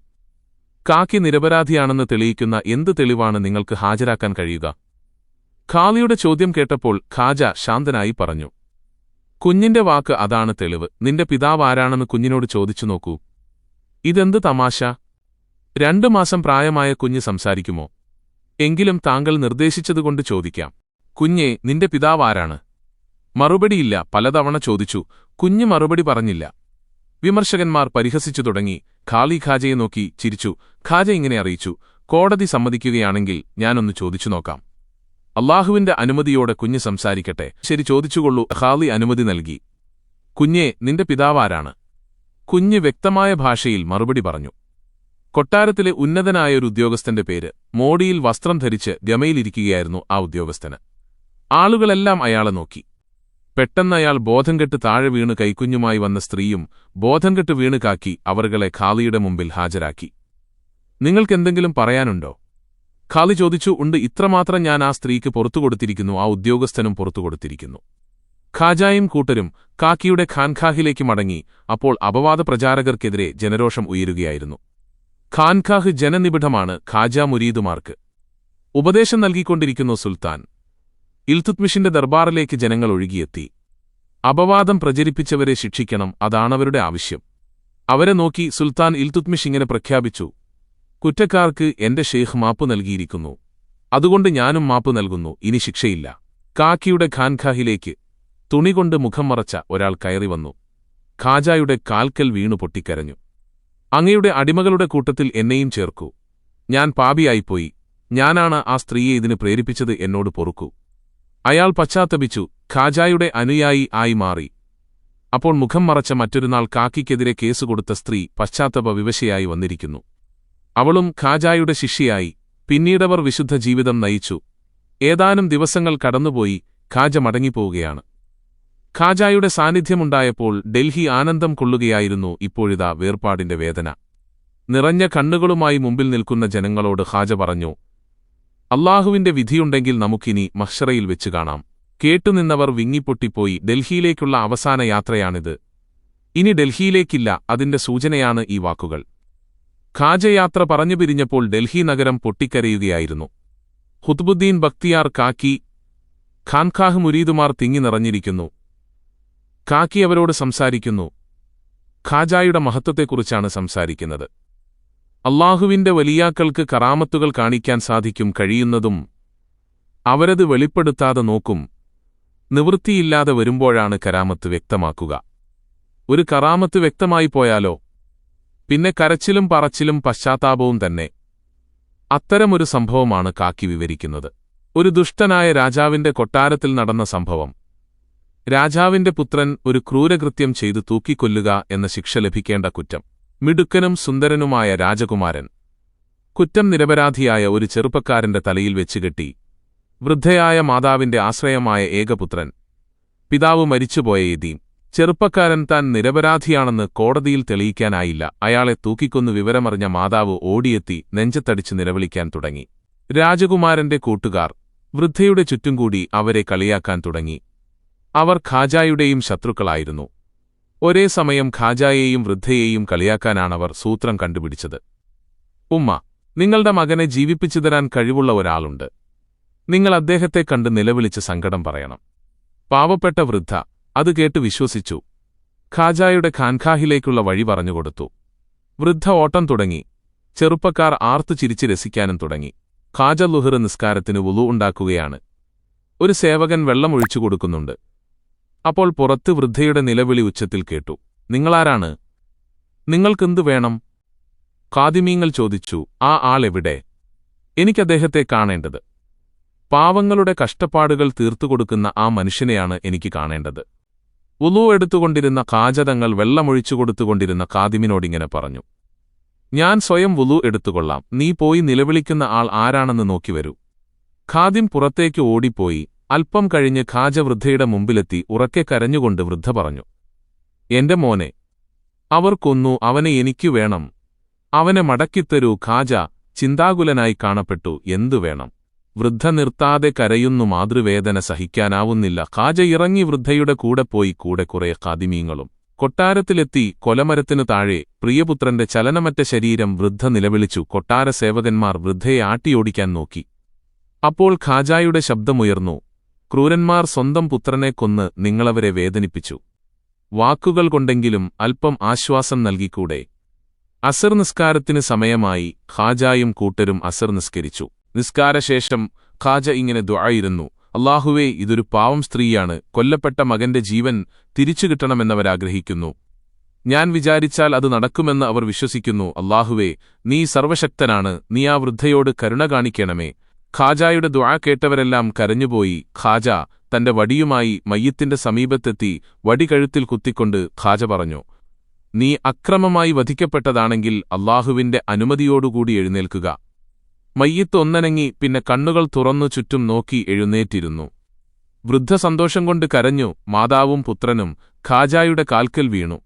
കാക്കി നിരപരാധിയാണെന്ന് തെളിയിക്കുന്ന എന്ത് തെളിവാണ് നിങ്ങൾക്ക് ഹാജരാക്കാൻ കഴിയുക? ഖാലിയുടെ ചോദ്യം കേട്ടപ്പോൾ ഖാജ ശാന്തനായി പറഞ്ഞു, കുഞ്ഞിന്റെ വാക്ക് അതാണ് തെളിവ്. നിന്റെ പിതാവ് ആരാണെന്ന് കുഞ്ഞിനോട് ചോദിച്ചു നോക്കൂ. ഇതെന്ത് തമാശ? 2 മാസം പ്രായമായ കുഞ്ഞ് സംസാരിക്കുമോ? എങ്കിലും താങ്കൾ നിർദ്ദേശിച്ചതുകൊണ്ട് ചോദിക്കാം. കുഞ്ഞേ, നിന്റെ പിതാവ് ആരാണ്? മറുപടിയില്ല. പലതവണ ചോദിച്ചു. കുഞ്ഞ് മറുപടി പറഞ്ഞില്ല. വിമർശകന്മാർ പരിഹസിച്ചു തുടങ്ങി. ഖാലി ഖാജയെ നോക്കി ചിരിച്ചു. ഖാജ ഇങ്ങനെ അറിയിച്ചു, കോടതി സമ്മതിക്കുകയാണെങ്കിൽ ഞാനൊന്ന് ചോദിച്ചു നോക്കാം. അല്ലാഹുവിന്റെ അനുമതിയോടെ കുഞ്ഞ് സംസാരിക്കട്ടെ. ശരി, ചോദിച്ചുകൊള്ളൂ. ഖാലി അനുമതി നൽകി. കുഞ്ഞേ, നിന്റെ പിതാവ് ആരാണ്? കുഞ്ഞ് വ്യക്തമായ ഭാഷയിൽ മറുപടി പറഞ്ഞു. കൊട്ടാരത്തിലെ ഉന്നതനായ ഒരു ഉദ്യോഗസ്ഥന്റെ പേര്. മോടിയിൽ വസ്ത്രം ധരിച്ച് ഗമയിലിരിക്കുകയായിരുന്നു ആ ഉദ്യോഗസ്ഥന്. ആളുകളെല്ലാം അയാളെ നോക്കി. പെട്ടെന്ന് അയാൾ ബോധംകെട്ട് താഴെ വീണ് കൈക്കുഞ്ഞുമായി വന്ന സ്ത്രീയും ബോധംകെട്ട് വീണ് കാക്കി അവരുടെ ഖാലിയുടെ മുമ്പിൽ ഹാജരാക്കി. നിങ്ങൾക്കെന്തെങ്കിലും പറയാനുണ്ടോ? ഖാലി ചോദിച്ചു. ഉണ്ട്. ഇത്രമാത്രം ഞാൻ ആ സ്ത്രീക്ക് പുറത്തുകൊടുത്തിരിക്കുന്നു. ആ ഉദ്യോഗസ്ഥനും പുറത്തുകൊടുത്തിരിക്കുന്നു. ഖാജായും കൂട്ടരും കാക്കിയുടെ ഖാൻഖാഹിലേക്ക് മടങ്ങി. അപ്പോൾ അപവാദ പ്രചാരകർക്കെതിരെ ജനരോഷം ഉയരുകയായിരുന്നു. ഖാൻഖാഹ് ജനനിബിഡമാണ്. ഖാജ മുരീദുമാർക്ക് ഉപദേശം നൽകിക്കൊണ്ടിരിക്കുന്നു. സുൽത്താൻ ഇൽതുത്മിഷിന്റെ ദർബാറിലേക്ക് ജനങ്ങൾ ഒഴുകിയെത്തി. അപവാദം പ്രചരിപ്പിച്ചവരെ ശിക്ഷിക്കണം, അതാണവരുടെ ആവശ്യം. അവരെ നോക്കി സുൽത്താൻ ഇൽതുത്മിഷ് ഇങ്ങനെ പ്രഖ്യാപിച്ചു, കുറ്റക്കാർക്ക് എന്റെ ഷെയ്ഖ് മാപ്പ് നൽകിയിരിക്കുന്നു. അതുകൊണ്ട് ഞാനും മാപ്പ് നൽകുന്നു. ഇനി ശിക്ഷയില്ല. കാക്കിയുടെ ഖാൻഖാഹിലേക്ക് തുണികൊണ്ട് മുഖം മറച്ച ഒരാൾ കയറി വന്നു. ഖാജായുടെ കാൽക്കൽ വീണു പൊട്ടിക്കരഞ്ഞു. അങ്ങയുടെ അടിമകളുടെ കൂട്ടത്തിൽ എന്നെയും ചേർക്കൂ. ഞാൻ പാപിയായിപ്പോയി. ഞാനാണ് ആ സ്ത്രീയെ ഇതിന് പ്രേരിപ്പിച്ചത്. എന്നോട് പൊറുക്കൂ. അയാൾ പശ്ചാത്തപിച്ചു. ഖാജായുടെ അനുയായി ആയി മാറി. അപ്പോൾ മുഖം മറച്ച മറ്റൊരുനാൾ കാക്കിക്കെതിരെ കേസുകൊടുത്ത സ്ത്രീ പശ്ചാത്തപ വിവശയായി വന്നിരിക്കുന്നു. അവളും ഖാജായുടെ ശിഷ്യയായി. പിന്നീടവർ വിശുദ്ധ ജീവിതം നയിച്ചു. ഏതാനും ദിവസങ്ങൾ കടന്നുപോയി. ഖാജ മടങ്ങിപ്പോവുകയാണ്. ഖാജായുടെ സാന്നിധ്യമുണ്ടായപ്പോൾ ഡൽഹി ആനന്ദം കൊള്ളുകയായിരുന്നു. ഇപ്പോഴിതാ വേർപാടിന്റെ വേദന. നിറഞ്ഞ കണ്ണുകളുമായി മുമ്പിൽ നിൽക്കുന്ന ജനങ്ങളോട് ഖാജ പറഞ്ഞു, അല്ലാഹുവിന്റെ വിധിയുണ്ടെങ്കിൽ നമുക്കിനി മഹ്ശറയിൽ വെച്ച് കാണാം. കേട്ടുനിന്നവർ വിങ്ങിപ്പൊട്ടിപ്പോയി. ഡൽഹിയിലേക്കുള്ള അവസാന യാത്രയാണിത്. ഇനി ഡൽഹിയിലേക്കില്ല, അതിന്റെ സൂചനയാണ് ഈ വാക്കുകൾ. ഖാജയാത്ര പറഞ്ഞു പിരിഞ്ഞപ്പോൾ ഡൽഹി നഗരം പൊട്ടിക്കരയുകയായിരുന്നു. ഖുത്ബുദ്ദീൻ ബക്തിയാർ കാക്കി ഖാൻഖാഹ് മുരീദുമാർ തിങ്ങി നിറഞ്ഞിരിക്കുന്നു. കാക്കി അവരോട് സംസാരിക്കുന്നു. ഖാജായുടെ മഹത്വത്തെക്കുറിച്ചാണ് സംസാരിക്കുന്നത്. അല്ലാഹുവിന്റെ വലിയാക്കൾക്ക് കറാമത്തുകൾ കാണിക്കാൻ സാധിക്കും, കഴിയുന്നതും അവരത് വെളിപ്പെടുത്താതെ നോക്കും. നിവൃത്തിയില്ലാതെ വരുമ്പോഴാണ് കരാമത്ത് വ്യക്തമാക്കുക. ഒരു കറാമത്ത് വ്യക്തമായി പോയാലോ പിന്നെ കരച്ചിലും പറച്ചിലും പശ്ചാത്താപവും തന്നെ. അത്തരമൊരു സംഭവമാണ് കാക്കി വിവരിക്കുന്നത്. ഒരു ദുഷ്ടനായ രാജാവിന്റെ കൊട്ടാരത്തിൽ നടന്ന സംഭവം. രാജാവിന്റെ പുത്രൻ ഒരു ക്രൂരകൃത്യം ചെയ്തു തൂക്കിക്കൊല്ലുക എന്ന ശിക്ഷ ലഭിക്കേണ്ട കുറ്റം. മിടുക്കനും സുന്ദരനുമായ രാജകുമാരൻ കുറ്റം നിരപരാധിയായ ഒരു ചെറുപ്പക്കാരന്റെ തലയിൽ വെച്ചുകെട്ടി. വൃദ്ധയായ മാതാവിന്റെ ആശ്രയമായ ഏകപുത്രൻ, പിതാവ് മരിച്ചുപോയ യതീം. ചെറുപ്പക്കാരൻ താൻ നിരപരാധിയാണെന്ന് കോടതിയിൽ തെളിയിക്കാനായില്ല. അയാളെ തൂക്കിക്കൊന്നു വിവരമറിഞ്ഞ മാതാവ് ഓടിയെത്തി നെഞ്ചത്തടിച്ച് നിലവിളിക്കാൻ തുടങ്ങി. രാജകുമാരന്റെ കൂട്ടുകാർ വൃദ്ധയുടെ ചുറ്റും കൂടി അവരെ കളിയാക്കാൻ തുടങ്ങി. അവർ ഖാജായുടെയും ശത്രുക്കളായിരുന്നു. ഒരേ സമയം ഖാജായെയും വൃദ്ധയെയും കളിയാക്കാനാണവർ സൂത്രം കണ്ടുപിടിച്ചത്. ഉമ്മ, നിങ്ങളുടെ മകനെ ജീവിപ്പിച്ചു തരാൻ കഴിവുള്ള ഒരാളുണ്ട്. നിങ്ങൾ അദ്ദേഹത്തെ കണ്ട് നിലവിളിച്ച് സങ്കടം പറയണം. പാവപ്പെട്ട വൃദ്ധ അത് കേട്ട് വിശ്വസിച്ചു. ഖാജായുടെ ഖാൻഖാഹിലേക്കുള്ള വഴി പറഞ്ഞുകൊടുത്തു. വൃദ്ധ ഓട്ടം തുടങ്ങി. ചെറുപ്പക്കാർ ആർത്തു ചിരിച്ച് രസിക്കാനും തുടങ്ങി. ഖാജ ളുഹർ നിസ്കാരത്തിന് വുളു ഉണ്ടാക്കുകയാണ്. ഒരു സേവകൻ വെള്ളം ഒഴിച്ചു കൊടുക്കുന്നുണ്ട്. അപ്പോൾ പുറത്ത് വൃദ്ധയുടെ നിലവിളി ഉച്ചത്തിൽ കേട്ടു. നിങ്ങളാരാണ്? നിങ്ങൾക്കെന്തു വേണം? ഖാദിമീങ്ങൾ ചോദിച്ചു. ആ ആളെവിടെ? എനിക്കദ്ദേഹത്തെ കാണേണ്ടത്. പാവങ്ങളുടെ കഷ്ടപ്പാടുകൾ തീർത്തുകൊടുക്കുന്ന ആ മനുഷ്യനെയാണ് എനിക്ക് കാണേണ്ടത്. വുളു എടുത്തുകൊണ്ടിരുന്ന ഖാജ തങ്ങൾ വെള്ളമൊഴിച്ചുകൊടുത്തുകൊണ്ടിരുന്ന ഖാദിമിനോടിങ്ങനെ പറഞ്ഞു. ഞാൻ സ്വയം വുളു എടുത്തുകൊള്ളാം. നീ പോയി നിലവിളിക്കുന്ന ആൾ ആരാണെന്ന് നോക്കിവരൂ. ഖാദിം പുറത്തേക്ക് ഓടിപ്പോയി. അല്പം കഴിഞ്ഞ് ഖാജ വൃദ്ധയുടെ മുമ്പിലെത്തി ഉറക്കെ കരഞ്ഞുകൊണ്ട് വൃദ്ധ പറഞ്ഞു. എന്റെ മോനെ അവർ കൊന്നു, അവനെ എനിക്കു വേണം. അവനെ മടക്കിത്തരൂ. ഖാജ ചിന്താകുലനായി കാണപ്പെട്ടു. എന്തു വേണം? വൃദ്ധ നിർത്താതെ കരയുന്നു. മാതൃവേദന സഹിക്കാനാവുന്നില്ല. ഖാജ ഇറങ്ങി വൃദ്ധയുടെ കൂടെ പോയി. കൂടെ കുറെ ഖാദിമീങ്ങളും. കൊട്ടാരത്തിലെത്തി. കൊലമരത്തിനു താഴെ പ്രിയപുത്രന്റെ ചലനമറ്റ ശരീരം. വൃദ്ധ നിലവിളിച്ചു. കൊട്ടാര സേവകന്മാർ വൃദ്ധയെ ആട്ടിയോടിക്കാൻ നോക്കി. അപ്പോൾ ഖാജായുടെ ശബ്ദമുയർന്നു. ക്രൂരന്മാർ സ്വന്തം പുത്രനെ കൊന്ന് നിങ്ങളവരെ വേദനിപ്പിച്ചു. വാക്കുകൾ കൊണ്ടെങ്കിലും അല്പം ആശ്വാസം നൽകിക്കൂടെ? അസർ നിസ്കാരത്തിന് സമയമായി. ഖാജായും കൂട്ടരും അസർ നിസ്കരിച്ചു. നിസ്കാരശേഷം ഖാജ ഇങ്ങനെ ദുആയിരുന്നു. അല്ലാഹുവേ, ഇതൊരു പാവം സ്ത്രീയാണ്. കൊല്ലപ്പെട്ട മകന്റെ ജീവൻ തിരിച്ചുകിട്ടണമെന്നവരാഗ്രഹിക്കുന്നു. ഞാൻ വിചാരിച്ചാൽ അത് നടക്കുമെന്ന് അവർ വിശ്വസിക്കുന്നു. അല്ലാഹുവേ, നീ സർവശക്തനാണ്. നീ ആ വൃദ്ധയോട് കരുണ കാണിക്കണമേ. ഖാജായുടെ ദുആ കേട്ടവരെല്ലാം കരഞ്ഞുപോയി. ഖാജ തന്റെ വടിയുമായി മയ്യത്തിന്റെ സമീപത്തെത്തി വടി കഴുത്തിൽ കുത്തിക്കൊണ്ട് ഖാജ പറഞ്ഞു. നീ അക്രമമായി വധിക്കപ്പെട്ടതാണെങ്കിൽ അല്ലാഹുവിന്റെ അനുമതിയോടുകൂടി എഴുന്നേൽക്കുക. മയ്യത്ത് ഒന്നനങ്ങി. പിന്നെ കണ്ണുകൾ തുറന്നു ചുറ്റും നോക്കി എഴുന്നേറ്റിരുന്നു. വൃദ്ധ സന്തോഷം കൊണ്ട് കരഞ്ഞു. മാതാവും പുത്രനും ഖാജായുടെ കാൽക്കൽ വീണു.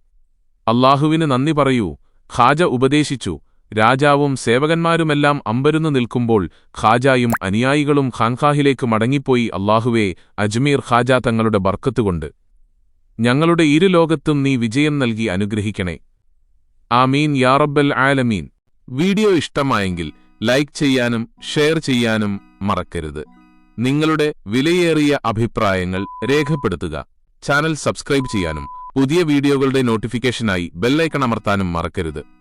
അല്ലാഹുവിന് നന്ദി പറയൂ. ഖാജ ഉപദേശിച്ചു. രാജാവും സേവകന്മാരുമെല്ലാം അമ്പരുന്നു നിൽക്കുമ്പോൾ ഖാജായും അനുയായികളും ഖാൻഖാഹിലേക്ക് മടങ്ങിപ്പോയി. അല്ലാഹുവേ, അജ്മീർ ഖാജ തങ്ങളുടെ ബർക്കത്തുകൊണ്ട് ഞങ്ങളുടെ ഇരു ലോകത്തും നീ വിജയം നൽകി അനുഗ്രഹിക്കണേ. ആമീൻ യാ റബ്ബൽ ആലമീൻ. വീഡിയോ ഇഷ്ടമായെങ്കിൽ ലൈക്ക് ചെയ്യാനും ഷെയർ ചെയ്യാനും മറക്കരുത്. നിങ്ങളുടെ വിലയേറിയ അഭിപ്രായങ്ങൾ രേഖപ്പെടുത്തുക. ചാനൽ സബ്സ്ക്രൈബ് ചെയ്യാനും പുതിയ വീഡിയോകളുടെ നോട്ടിഫിക്കേഷനായി ബെല്ലൈക്കൺ അമർത്താനും മറക്കരുത്.